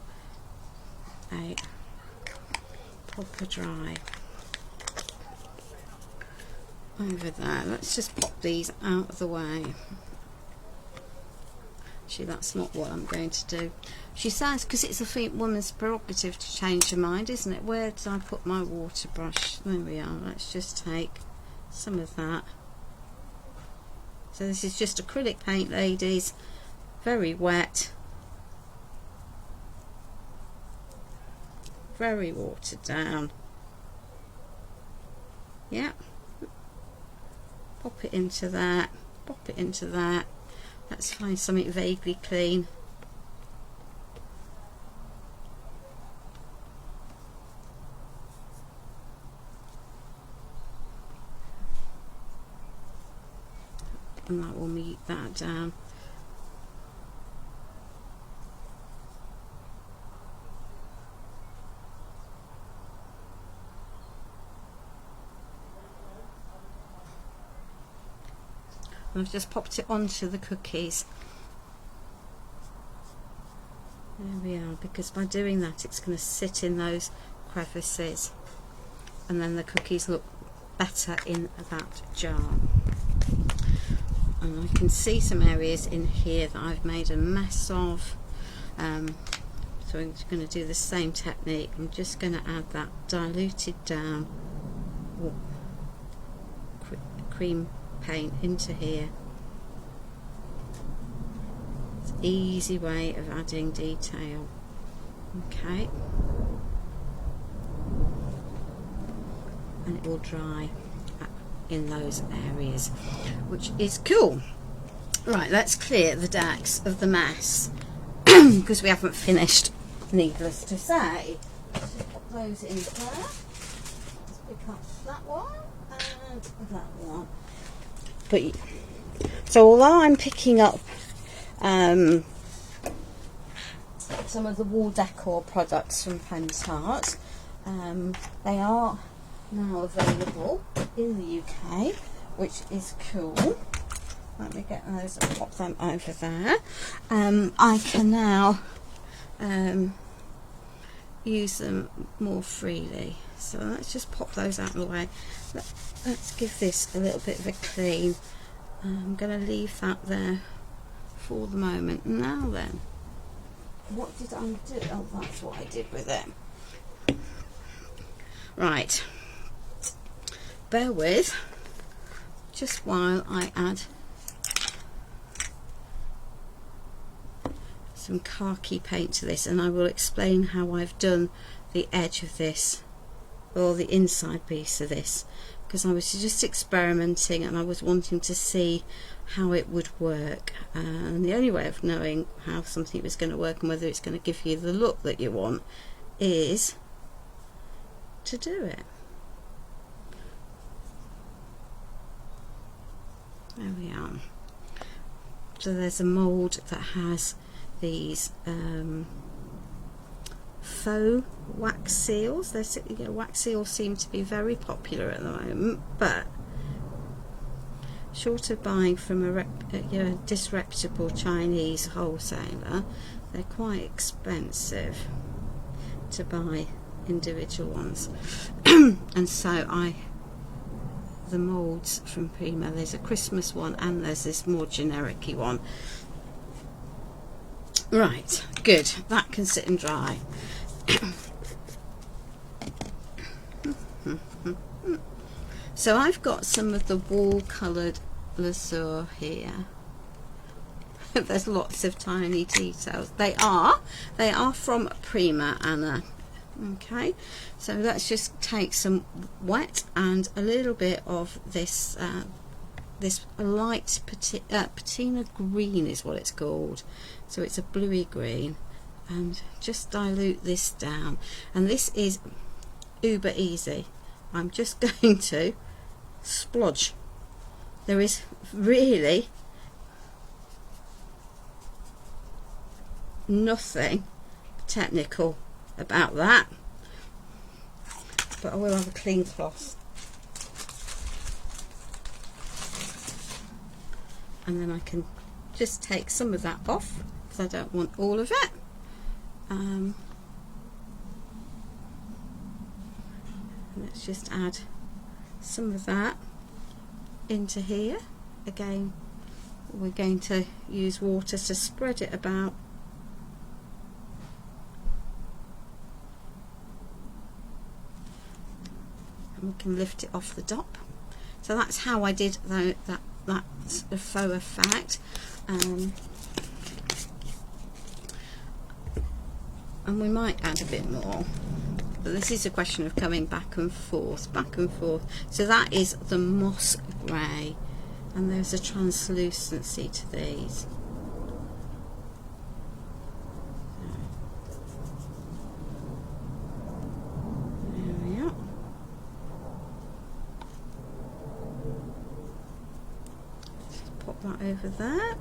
a proper dry over there. Let's just pop these out of the way. Actually, that's not what I'm going to do. She says, because it's a woman's prerogative to change her mind, isn't it? Where did I put my water brush? There we are. Let's just take some of that So this is just acrylic paint, ladies, very wet, very watered down. Yeah, pop it into that, pop it into that. Let's find something vaguely clean. And that will meet that down. And I've just popped it onto the cookies. There we are, because by doing that it's going to sit in those crevices and then the cookies look better in that jar. And I can see some areas in here that I've made a mess of, so I'm going to do the same technique. I'm just going to add that diluted down cream paint into here. It's an easy way of adding detail. Okay, and it will dry in those areas, which is cool. Right, let's clear the decks of the mess because we haven't finished, needless to say. Just put those in there. Let's pick up that one and that one. But so although I'm picking up some of the wall decor products from Pentart, they are now available in the UK, which is cool. Let me get those and pop them over there. I can now use them more freely. So let's just pop those out of the way. Let's give this a little bit of a clean. I'm going to leave that there for the moment. Now then, what did I do? Oh, that's what I did with it. Right. Bear with, just while I add some khaki paint to this, and I will explain how I've done the edge of this, or the inside piece of this, because I was just experimenting and I was wanting to see how it would work, and the only way of knowing how something was going to work and whether it's going to give you the look that you want is to do it. There we are. So there's a mould that has these faux wax seals. Wax seals seem to be very popular at the moment, but short of buying from a disreputable Chinese wholesaler, they're quite expensive to buy individual ones. And so the moulds from Prima, there's a Christmas one and there's this more generic-y one. Right, good, that can sit and dry. So I've got some of the wall coloured lazur here. There's lots of tiny details. They are from Prima, Anna. Okay, so let's just take some wet and a little bit of this this light patina green is what it's called, so it's a bluey green, and just dilute this down, and this is uber easy. I'm just going to splodge. There is really nothing technical about that, but I will have a clean cloth, and then I can just take some of that off because I don't want all of it. Let's just add some of that into here. Again, we're going to use water to spread it about. We can lift it off the top. So that's how I did that that faux effect. And we might add a bit more, but this is a question of coming back and forth, back and forth. So that is the moss grey, and there's a translucency to these. There we are. Just pop that over there.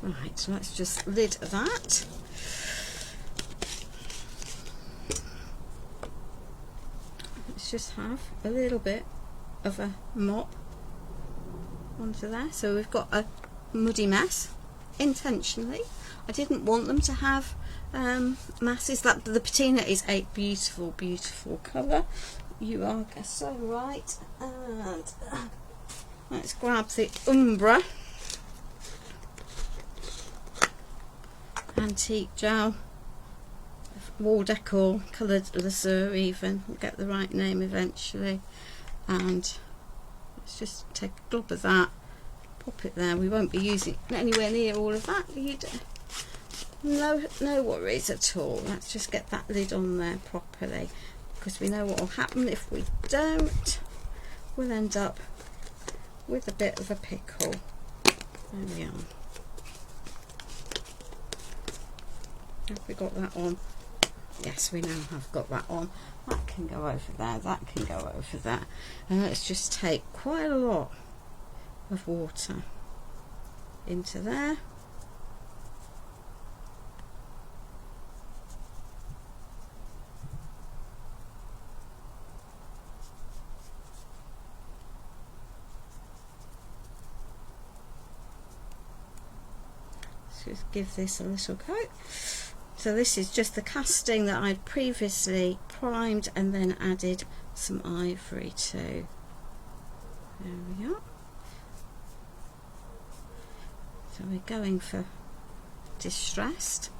Right, so let's just lid that. Let's just have a little bit of a mop onto there. So we've got a muddy mess, intentionally. I didn't want them to have masses. That the patina is a beautiful, beautiful colour. You are so right. And let's grab the Umbra antique gel, wall decor, coloured lazur even. We'll get the right name eventually. And let's just take a glob of that, pop it there. We won't be using anywhere near all of that. No worries at all. Let's just get that lid on there properly, because we know what will happen if we don't. We'll end up with a bit of a pickle. There we are. Have we got that on? Yes, we now have got that on. That can go over there, that can go over there. And let's just take quite a lot of water into there. Let's just give this a little coat. So this is just the casting that I'd previously primed and then added some ivory to. There we are. So we're going for distressed.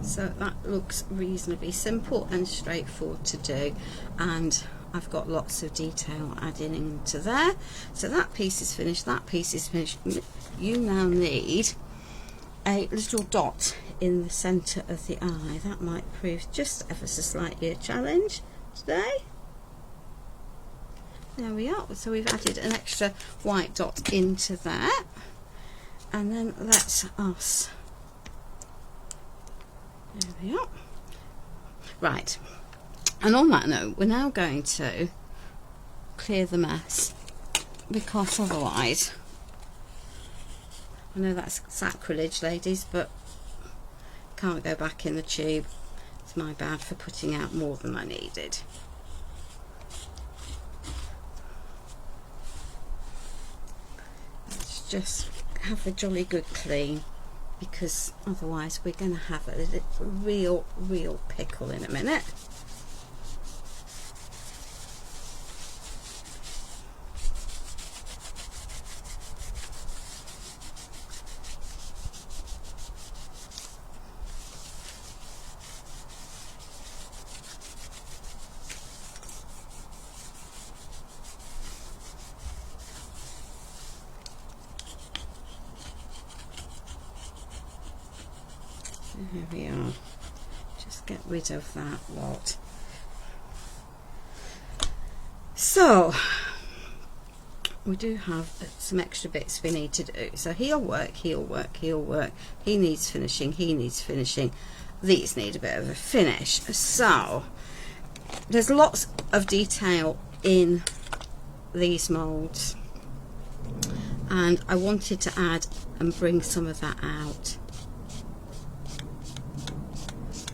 So that looks reasonably simple and straightforward to do, and I've got lots of detail adding into there. So that piece is finished, that piece is finished. You now need a little dot in the centre of the eye. That might prove just ever so slightly a challenge today. There we are. So we've added an extra white dot into there, and then let's us. There we are. Right, and on that note, we're now going to clear the mess, because otherwise, I know that's sacrilege, ladies, but can't go back in the tube. It's my bad for putting out more than I needed. Let's just have a jolly good clean, because otherwise we're going to have a real pickle in a minute. There we are. Just get rid of that lot. So we do have some extra bits we need to do. So he'll work, he'll work, he'll work. He needs finishing, he needs finishing. These need a bit of a finish. So there's lots of detail in these moulds, and I wanted to add and bring some of that out.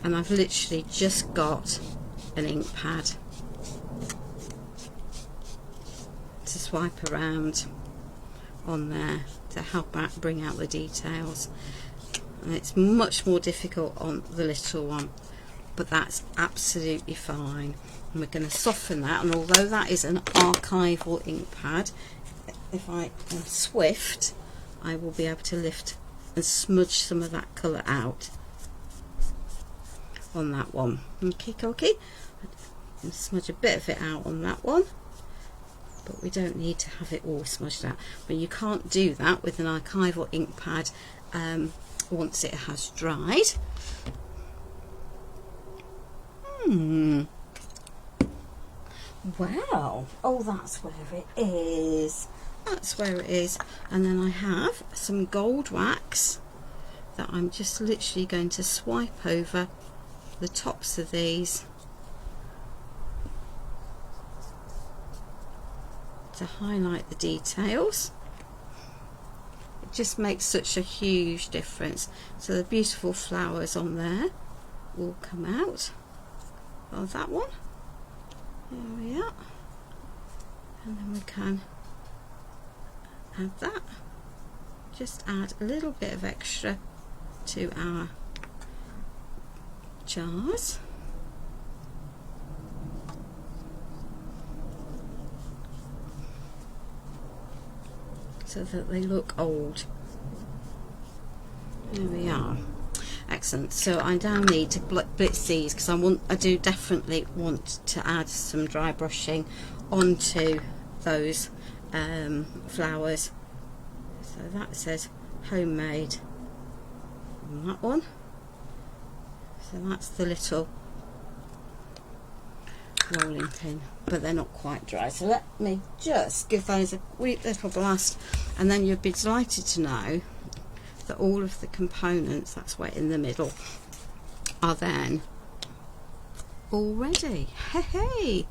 And I've literally just got an ink pad to swipe around on there to help bring out the details. and it's much more difficult on the little one, but that's absolutely fine. And we're going to soften that, and although that is an archival ink pad, if I am swift, I will be able to lift and smudge some of that colour out on that one. Okay, and smudge a bit of it out on that one, but we don't need to have it all smudged out. But you can't do that with an archival ink pad once it has dried. Wow, oh, that's where it is. That's where it is. And then I have some gold wax that I'm just literally going to swipe over the tops of these to highlight the details. It just makes such a huge difference. So the beautiful flowers on there will come out of that one. There we are. And then we can add that. Just add a little bit of extra to our jars. So that they look old. There we are. Excellent. So I now need to blitz these because I do definitely want to add some dry brushing onto those flowers. So that says homemade on that one. So that's the little rolling pin, but they're not quite dry. So let me just give those a wee little blast, and then you'll be delighted to know that all of the components, that's where in the middle, are then all ready. Hey!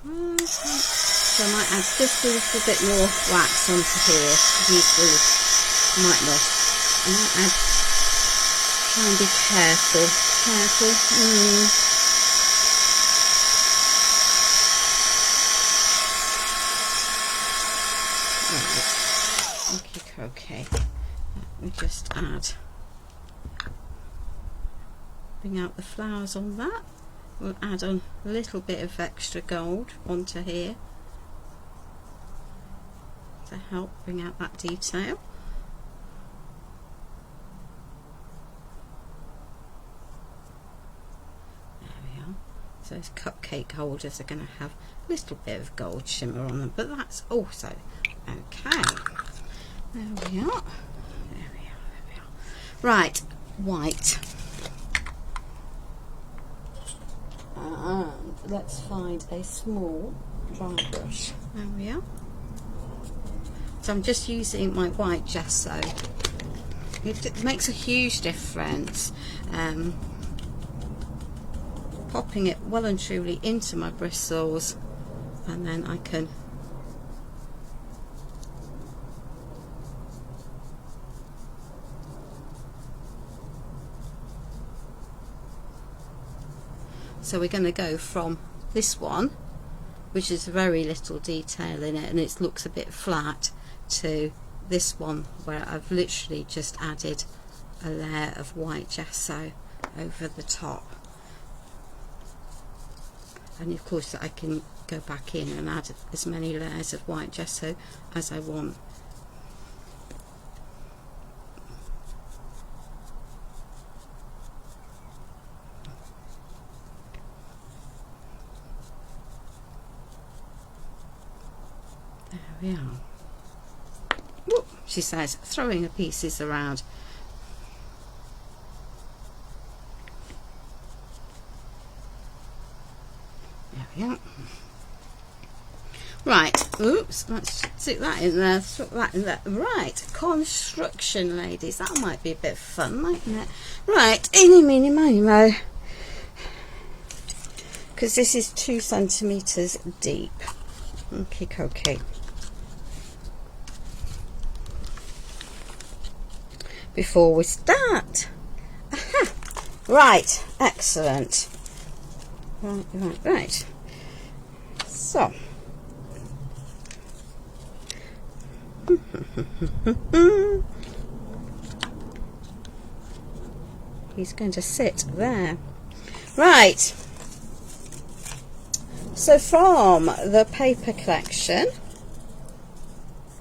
Okay. So I might add just a little bit more wax onto here. Usually might not. I might add, try and be careful. Right. Okay. We just bring out the flowers on that. We'll add on a little bit of extra gold onto here to help bring out that detail. There we are. So those cupcake holders are going to have a little bit of gold shimmer on them, but that's also okay. There we are. Right, white. And let's find a small dry brush. There we are. So I'm just using my white gesso. It makes a huge difference. Popping it well and truly into my bristles, and then I can so we're going to go from this one, which is very little detail in it and it looks a bit flat, to this one where I've literally just added a layer of white gesso over the top. And of course I can go back in and add as many layers of white gesso as I want. There we are. Whoop, she says, throwing her pieces around. There we are. Right, oops, let's stick that in there, stick that in there. Right, construction, ladies, that might be a bit fun, mightn't it? Right, eeny, meeny, miny, mo. Because this is 2 centimetres deep. Okay. Before we start. Aha. Right, excellent. Right. So. he's going to sit there. Right, so from the paper collection,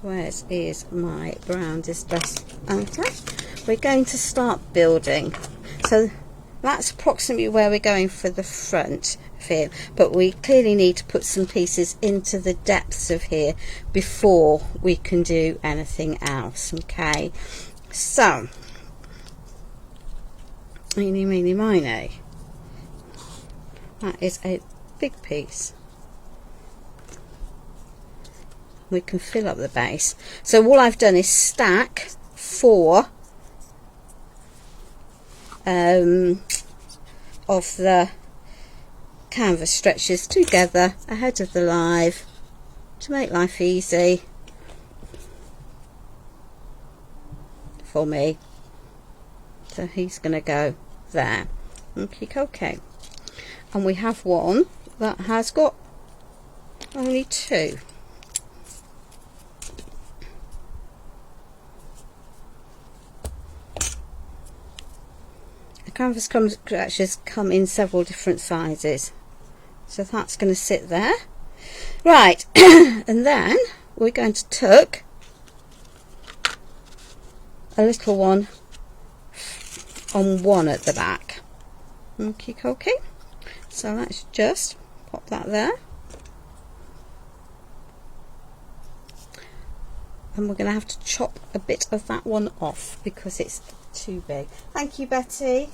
where is my brown distress anchor, we're going to start building. So that's approximately where we're going for the front of here, but we clearly need to put some pieces into the depths of here before we can do anything else. Okay, so eeny, meeny, miny. That is a big piece. We can fill up the base. So all I've done is stack 4 of the canvas stretches together ahead of the live to make life easy for me. So he's going to go there. Okay. And we have one that has got only 2. The canvas scratches come in several different sizes, so that's going to sit there. Right, and then we're going to tuck a little one on one at the back. Okay. So let's just pop that there, and we're going to have to chop a bit of that one off because it's too big. Thank you, Betty.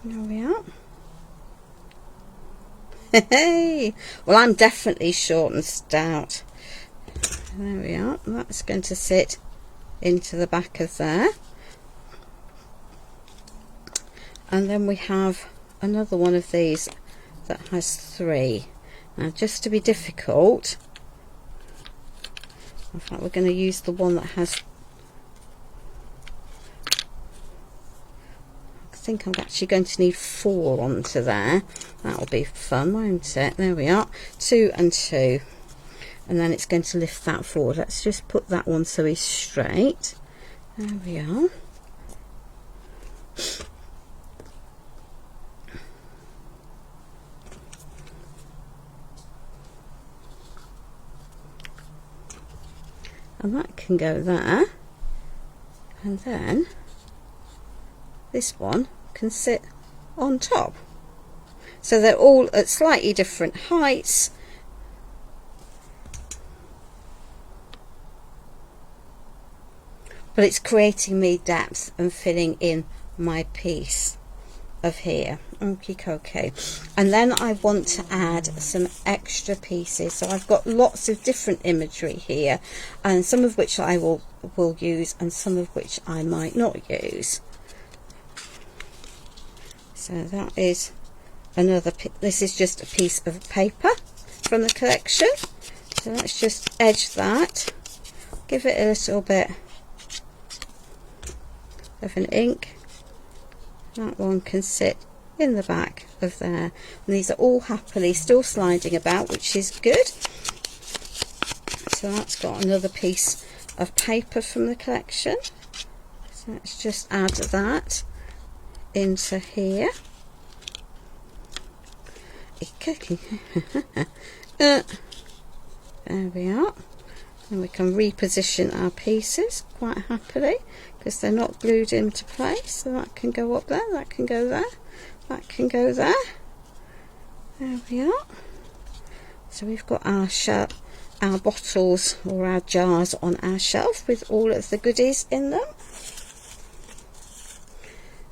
There we are. Hey, well, I'm definitely short and stout. There we are. That's going to sit into the back of there. And then we have another one of these that has 3. Now, just to be difficult, in fact, we're going to use the one that has, I think I'm actually going to need 4 onto there. That'll be fun, won't it? There we are, 2 and 2. And then it's going to lift that forward. Let's just put that one so he's straight. There we are. And that can go there, and then this one can sit on top. So they're all at slightly different heights, but it's creating me depth and filling in my piece of here. Okay. And then I want to add some extra pieces. So I've got lots of different imagery here, and some of which I will use and some of which I might not use. So that is another, this is just a piece of paper from the collection. So let's just edge that, give it a little bit of an ink. That one can sit in the back of there, and these are all happily still sliding about, which is good. So that's got another piece of paper from the collection. So let's just add that into here. There we are. And we can reposition our pieces quite happily because they're not glued into place. So that can go up there, that can go there, that can go there. There we are. So we've got our bottles or our jars on our shelf with all of the goodies in them.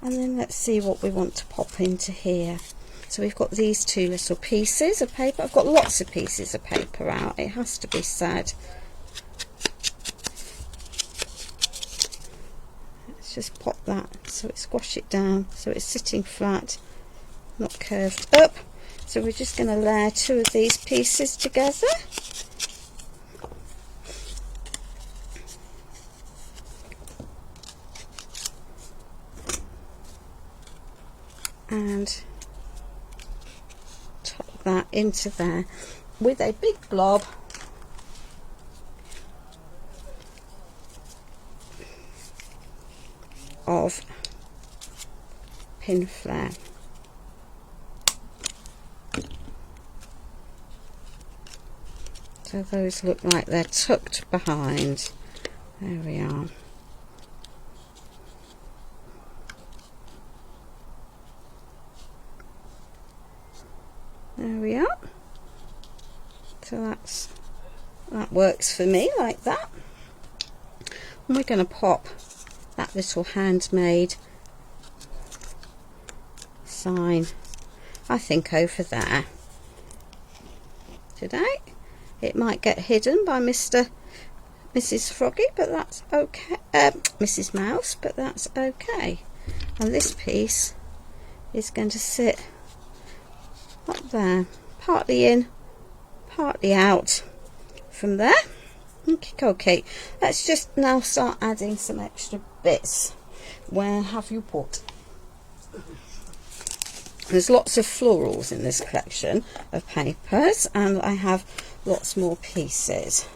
And then let's see what we want to pop into here. So we've got these 2 little pieces of paper. I've got lots of pieces of paper out, it has to be said. Let's just pop that, so it squash it down, so it's sitting flat, not curved up. So we're just going to layer 2 of these pieces together. And tuck that into there with a big blob of pin flare. So those look like they're tucked behind. There we are. There we are. So that works for me like that. And we're going to pop that little handmade sign, I think, over there today. It might get hidden by Mrs. Froggy, but that's okay. Mrs. Mouse, but that's okay. And this piece is going to sit up there, partly in, partly out from there. Okay, let's just now start adding some extra bits. Where have you put? There's lots of florals in this collection of papers, and I have lots more pieces.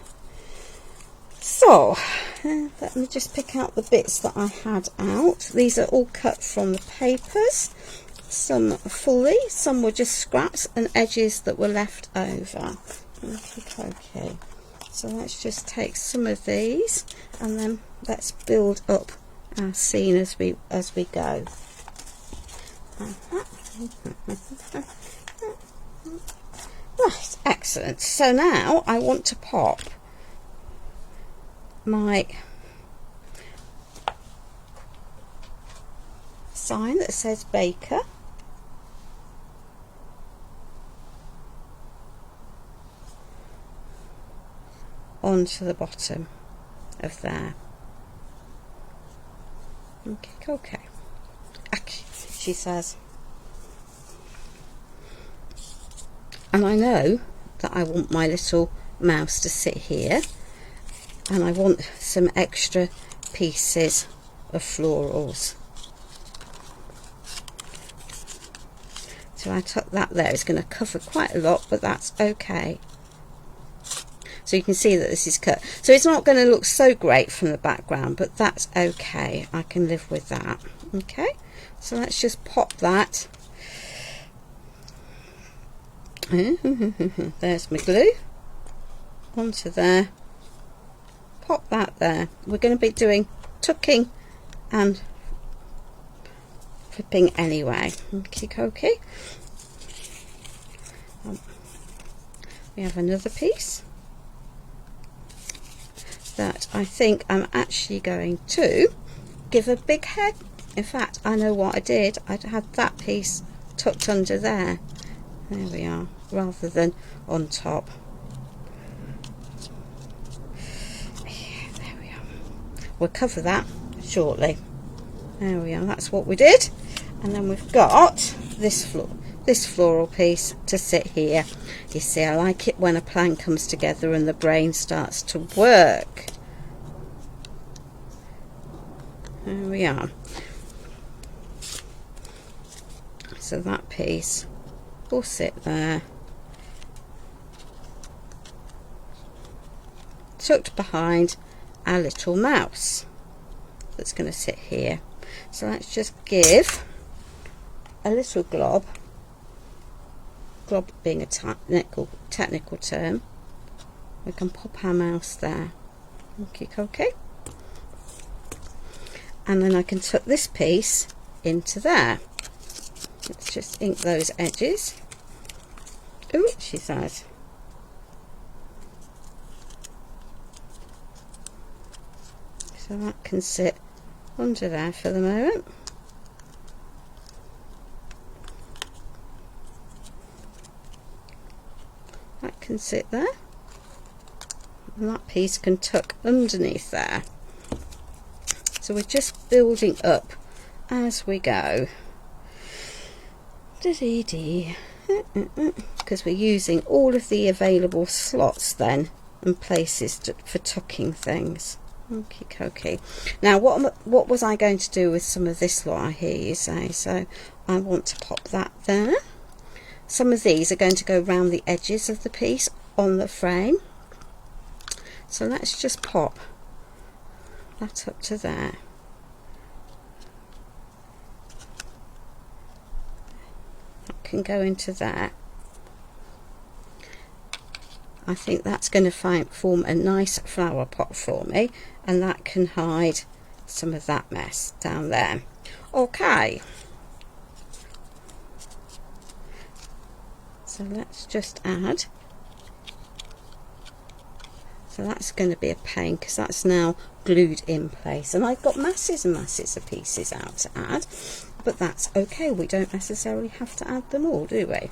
So let me just pick out the bits that I had out. These are all cut from the papers, some fully, some were just scraps and edges that were left over. Okay. So let's just take some of these and then let's build up our scene as we go. Right, excellent. So now I want to pop my sign that says Baker onto the bottom of there. Okay, she says. And I know that I want my little mouse to sit here, and I want some extra pieces of florals. So I tuck that there. It's going to cover quite a lot, but that's okay. So you can see that this is cut. So it's not going to look so great from the background, but that's okay. I can live with that. Okay, so let's just pop that. There's my glue. Onto there. Pop that there. We're going to be doing tucking and flipping anyway. Okay. We have another piece that I think I'm actually going to give a big head. In fact, I know what I did. I had that piece tucked under there. There we are, rather than on top. Yeah, there we are. We'll cover that shortly. There we are, that's what we did. And then we've got this floral piece to sit here. You see, I like it when a plan comes together and the brain starts to work. There we are. So that piece will sit there, tucked behind our little mouse that's going to sit here. So let's just give a little glob being a technical term. We can pop our mouse there. Okay. And then I can tuck this piece into there. Let's just ink those edges. Ooh, she says. So that can sit under there for the moment. That can sit there. And that piece can tuck underneath there. So we're just building up as we go. Because we're using all of the available slots then and places for tucking things. Okay. Now what was I going to do with some of this lot, I hear you say? So I want to pop that there. Some of these are going to go around the edges of the piece on the frame. So let's just pop that up to there. can go into there. I think that's going to form a nice flower pot for me, and that can hide some of that mess down there. Okay, so let's just add. So that's going to be a pain because that's now glued in place, and I've got masses and masses of pieces out to add, but that's okay. We don't necessarily have to add them all, do we?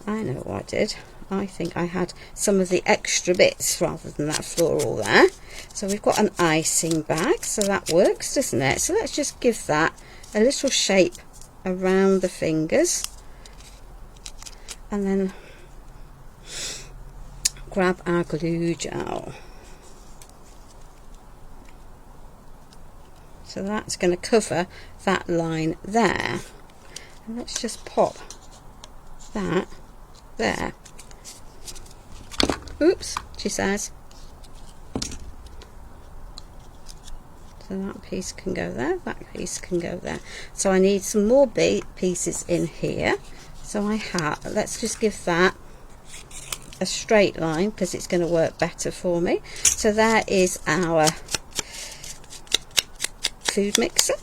I know what I did. I think I had some of the extra bits rather than that floral there. So we've got an icing bag, so that works, doesn't it? So let's just give that a little shape around the fingers, and then grab our glue gel. So that's going to cover that line there. And let's just pop that there. Oops, she says. So that piece can go there, that piece can go there. So I need some more pieces in here. So let's just give that a straight line because it's going to work better for me. So there is our food mixer.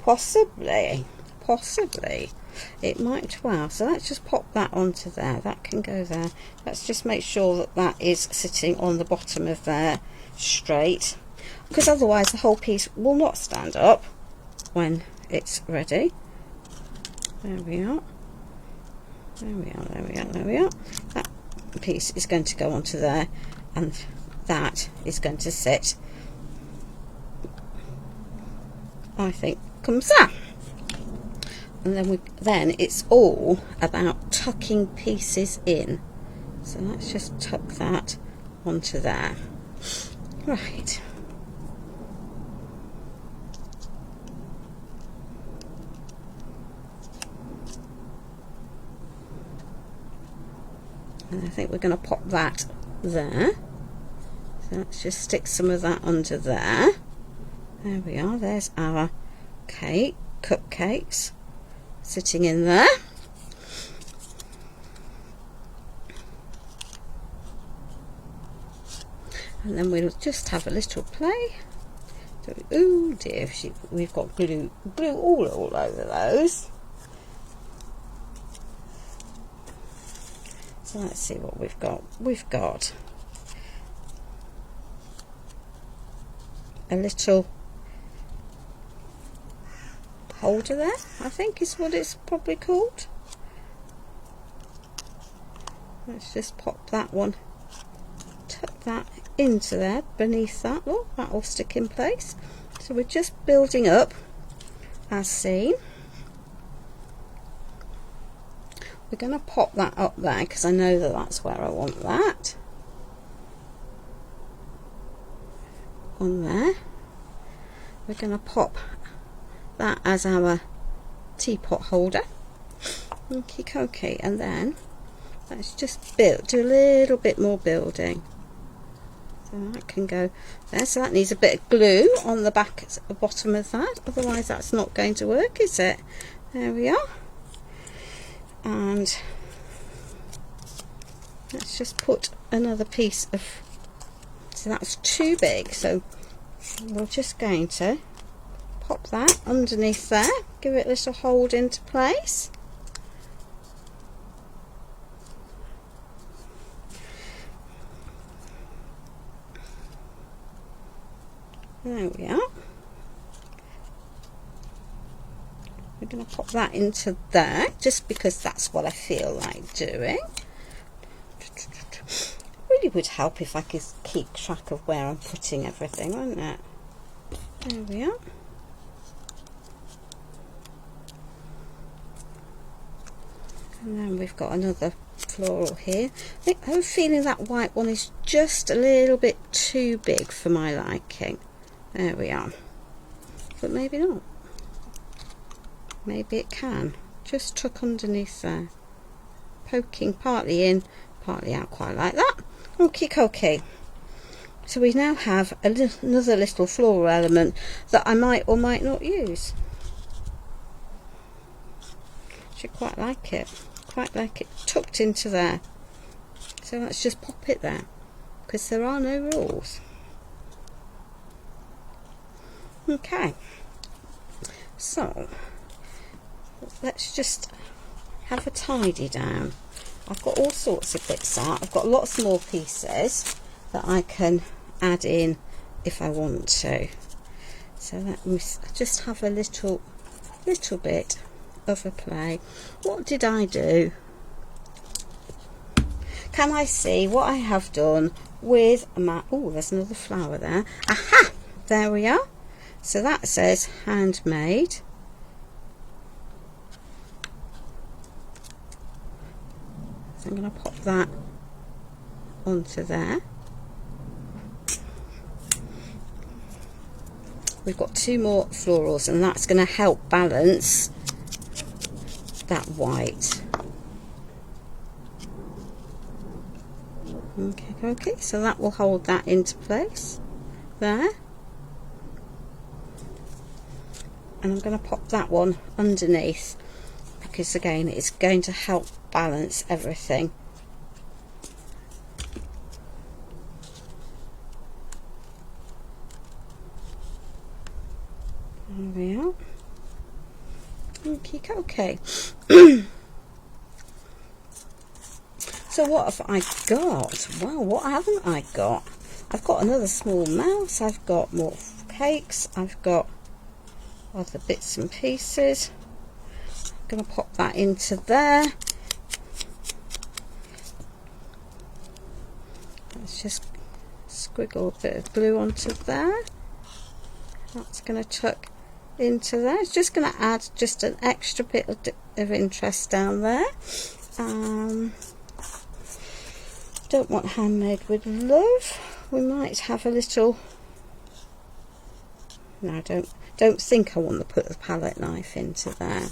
Possibly it might. Wow, so let's just pop that onto there. That can go there. Let's just make sure that that is sitting on the bottom of there straight, because otherwise the whole piece will not stand up when it's ready. There we are. That piece is going to go onto there, and that is going to sit, I think, comes there. And then it's all about tucking pieces in. So let's just tuck that onto there. Right. And I think we're going to pop that there. So let's just stick some of that under there. There we are. There's our cupcakes sitting in there. And then we'll just have a little play. So, oh dear, we've got glue all over those. So let's see what we've got. We've got a little holder there, I think is what it's probably called. Let's just pop that one, tuck that into there beneath that. Look, that will stick in place. So we're just building up as seen. We're going to pop that up there because I know that that's where I want that. On there. We're going to pop that as our teapot holder. Okay, and then let's just do a little bit more building. So that can go there. So that needs a bit of glue on the bottom of that. Otherwise that's not going to work, is it? There we are. And let's just put another piece of, so that's too big, so we're just going to pop that underneath there, give it a little hold into place. There we are. We're going to pop that into there just because that's what I feel like doing. Really would help if I could keep track of where I'm putting everything, wouldn't it? There we are. And then we've got another floral here. I have a feeling that white one is just a little bit too big for my liking. There we are. But maybe not. Maybe it can. Just tuck underneath there. Poking partly in, partly out, quite like that. Okay. So we now have another little floral element that I might or might not use. Actually quite like it. Quite like it tucked into there. So let's just pop it there, because there are no rules. Okay, so let's just have a tidy down. I've got all sorts of bits out. I've got lots more pieces that I can add in if I want to. So let me just have a little bit of a play. What did I do? Can I see what I have done with my... Oh, there's another flower there. Aha! There we are. So that says handmade. So I'm going to pop that onto there. We've got 2 more florals, and that's going to help balance that white. Okay, so that will hold that into place there. And I'm going to pop that one underneath, because again it's going to help balance everything. There we are. Okay. So what have I got? Well, what haven't I got? I've got another small mouse, I've got more cakes, I've got other bits and pieces. I'm going to pop that into there. Let's just squiggle a bit of glue onto there. That's going to tuck into there. It's just going to add just an extra bit of interest down there. Don't want handmade with love. We might have a little... No, I don't think I want to put the palette knife into there.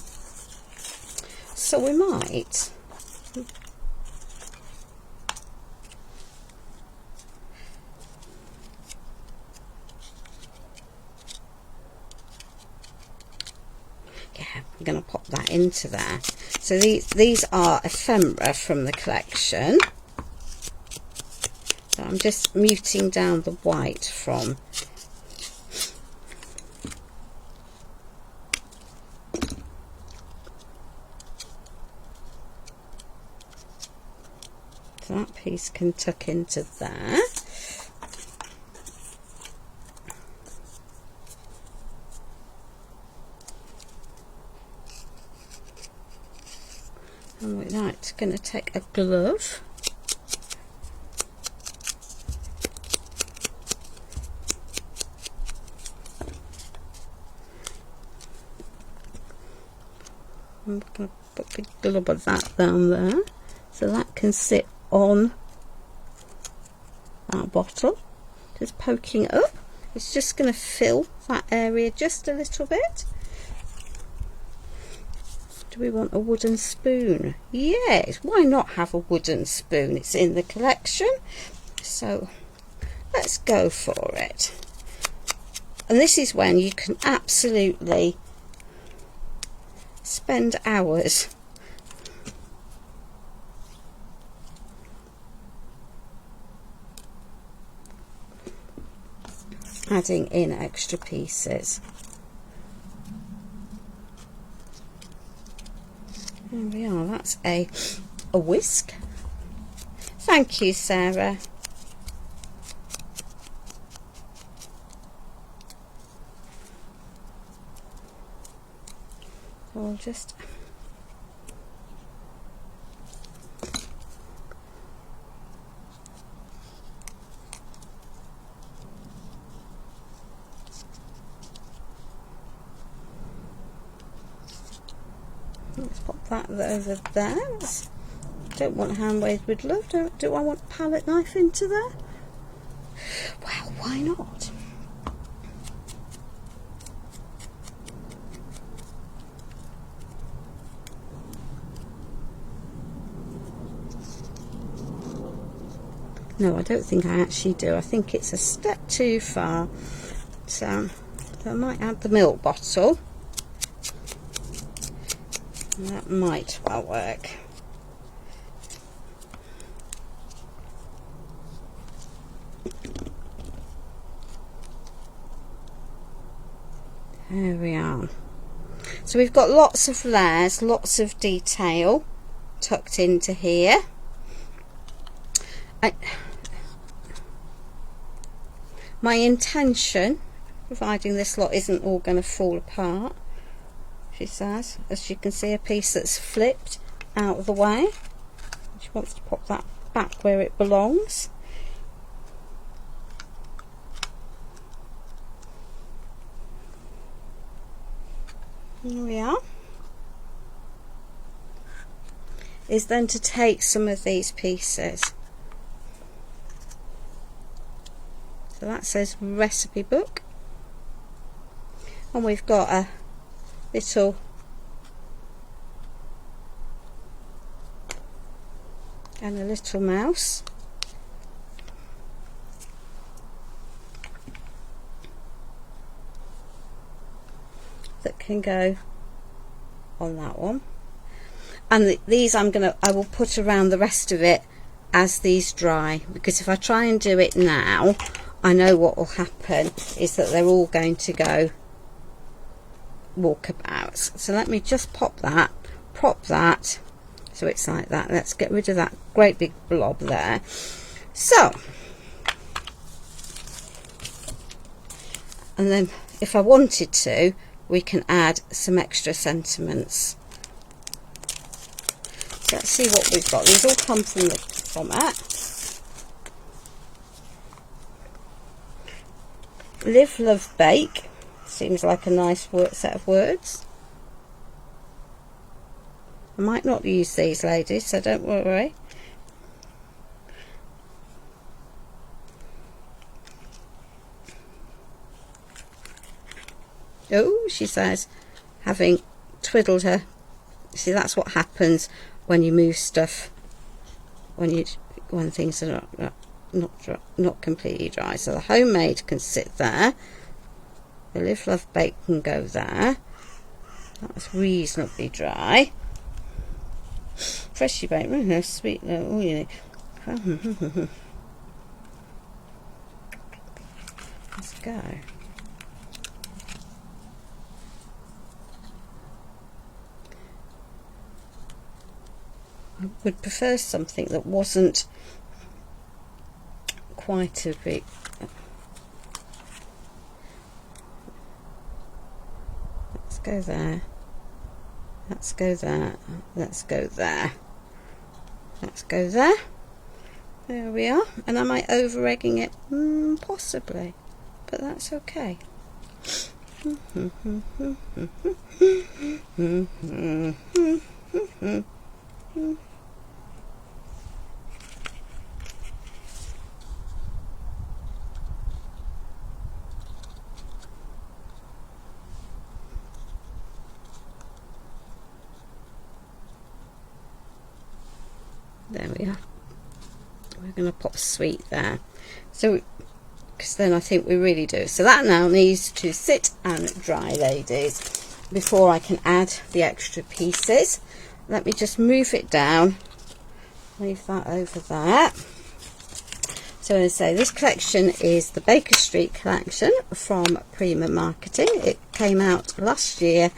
So we might... Yeah, I'm going to pop that into there. So these are ephemera from the collection. So I'm just muting down the white from. So that piece can tuck into there. And we're now going to take a glove. I'm going to put a glub of that down there, so that can sit on that bottle, just poking it up. It's just going to fill that area just a little bit. Do we want a wooden spoon? Yes, why not have a wooden spoon? It's in the collection, so let's go for it. And this is when you can absolutely spend hours adding in extra pieces. There we are, that's a whisk. Thank you, Sarah. So I'll just let's pop that over there. Don't want handmade with love. Do I want palette knife into there? Well, why not? No, I don't think I actually do. I think it's a step too far. So I might add the milk bottle. That might well work. There we are. So we've got lots of layers, lots of detail tucked into here. My intention, providing this lot isn't all going to fall apart, she says, as you can see, a piece that's flipped out of the way. She wants to pop that back where it belongs. Here we are. Is then to take some of these pieces. So that says recipe book, and we've got a little mouse. That can go on that one, and these I will put around the rest of it as these dry, because if I try and do it now, I know what will happen is that they're all going to go walkabouts. So let me just prop that so it's like that. Let's get rid of that great big blob there. So, and then if I wanted to, we can add some extra sentiments. So let's see what we've got. These all come from the format. Live, love, bake. Seems like a nice set of words. I might not use these, ladies, so don't worry. Oh, she says, having twiddled her. See, that's what happens when you move stuff, when things are not completely dry. So the homemade can sit there. The live, love, bake can go there. That's reasonably dry. Freshly baked, sweet. Oh, yeah. Let's go. I would prefer something that wasn't quite a bit. Let's go there. Let's go there. Let's go there. Let's go there. There we are. And am I over egging it? Possibly, but that's okay. There we are. We're going to pop sweet there. So, because then I think we really do. So that now needs to sit and dry, ladies, before I can add the extra pieces. Let me just move it down. Leave that over there. So I'm going to say this collection is the Baker Street collection from Prima Marketing. It came out last year.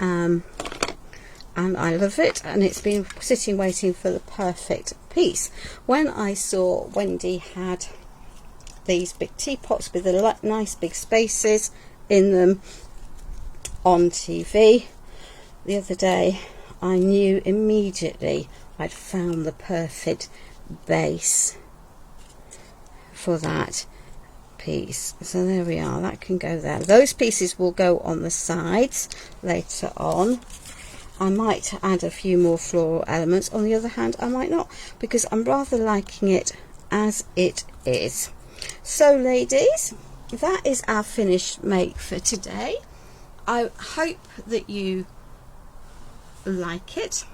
And I love it, and it's been sitting waiting for the perfect piece. When I saw Wendy had these big teapots with the nice big spaces in them on TV the other day, I knew immediately I'd found the perfect base for that piece. So there we are, that can go there. Those pieces will go on the sides later on. I might add a few more floral elements. On the other hand, I might not, because I'm rather liking it as it is. So ladies, that is our finished make for today. I hope that you like it.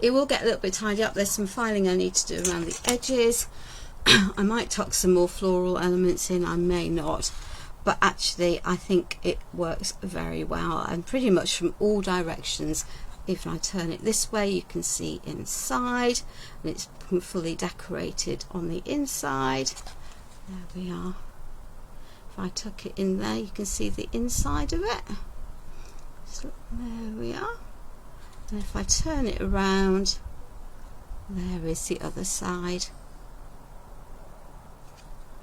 It will get a little bit tidy up. There's some filing I need to do around the edges, I might tuck some more floral elements in, I may not, but actually I think it works very well, and pretty much from all directions. If I turn it this way, you can see inside, and it's fully decorated on the inside. There we are. If I tuck it in there, you can see the inside of it. So there we are. And if I turn it around, there is the other side.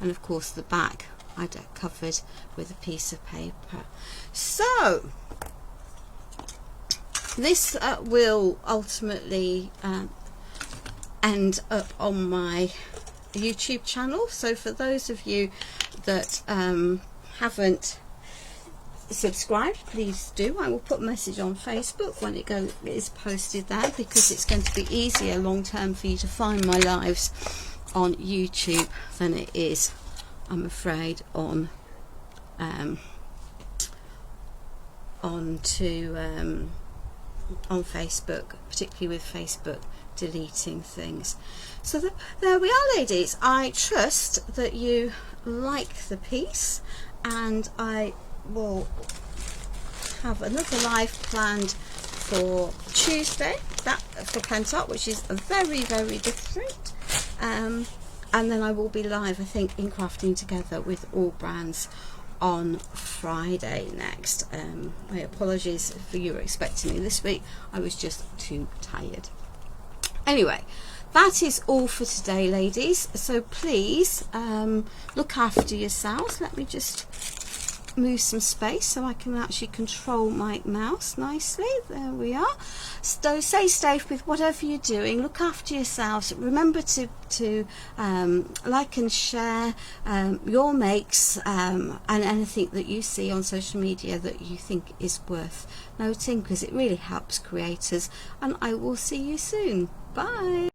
And of course the back I covered with a piece of paper. So this will ultimately end up on my YouTube channel. So for those of you that haven't subscribed, please do. I will put a message on Facebook when it is posted there, because it's going to be easier long term for you to find my lives on YouTube than it is, I'm afraid, on Facebook, particularly with Facebook deleting things. So there we are, ladies. I trust that you like the piece, and I will have another live planned for Tuesday, that for pentart, which is very, very different. And then I will be live, I think, in Crafting Together with all brands on Friday next. My apologies if you were expecting me this week. I was just too tired. Anyway, that is all for today, ladies. So please look after yourselves. Let me just move some space so I can actually control my mouse nicely. There we are. So stay safe with whatever you're doing. Look after yourselves. Remember to like and share your makes and anything that you see on social media that you think is worth noting, because it really helps creators. And I will see you soon. Bye.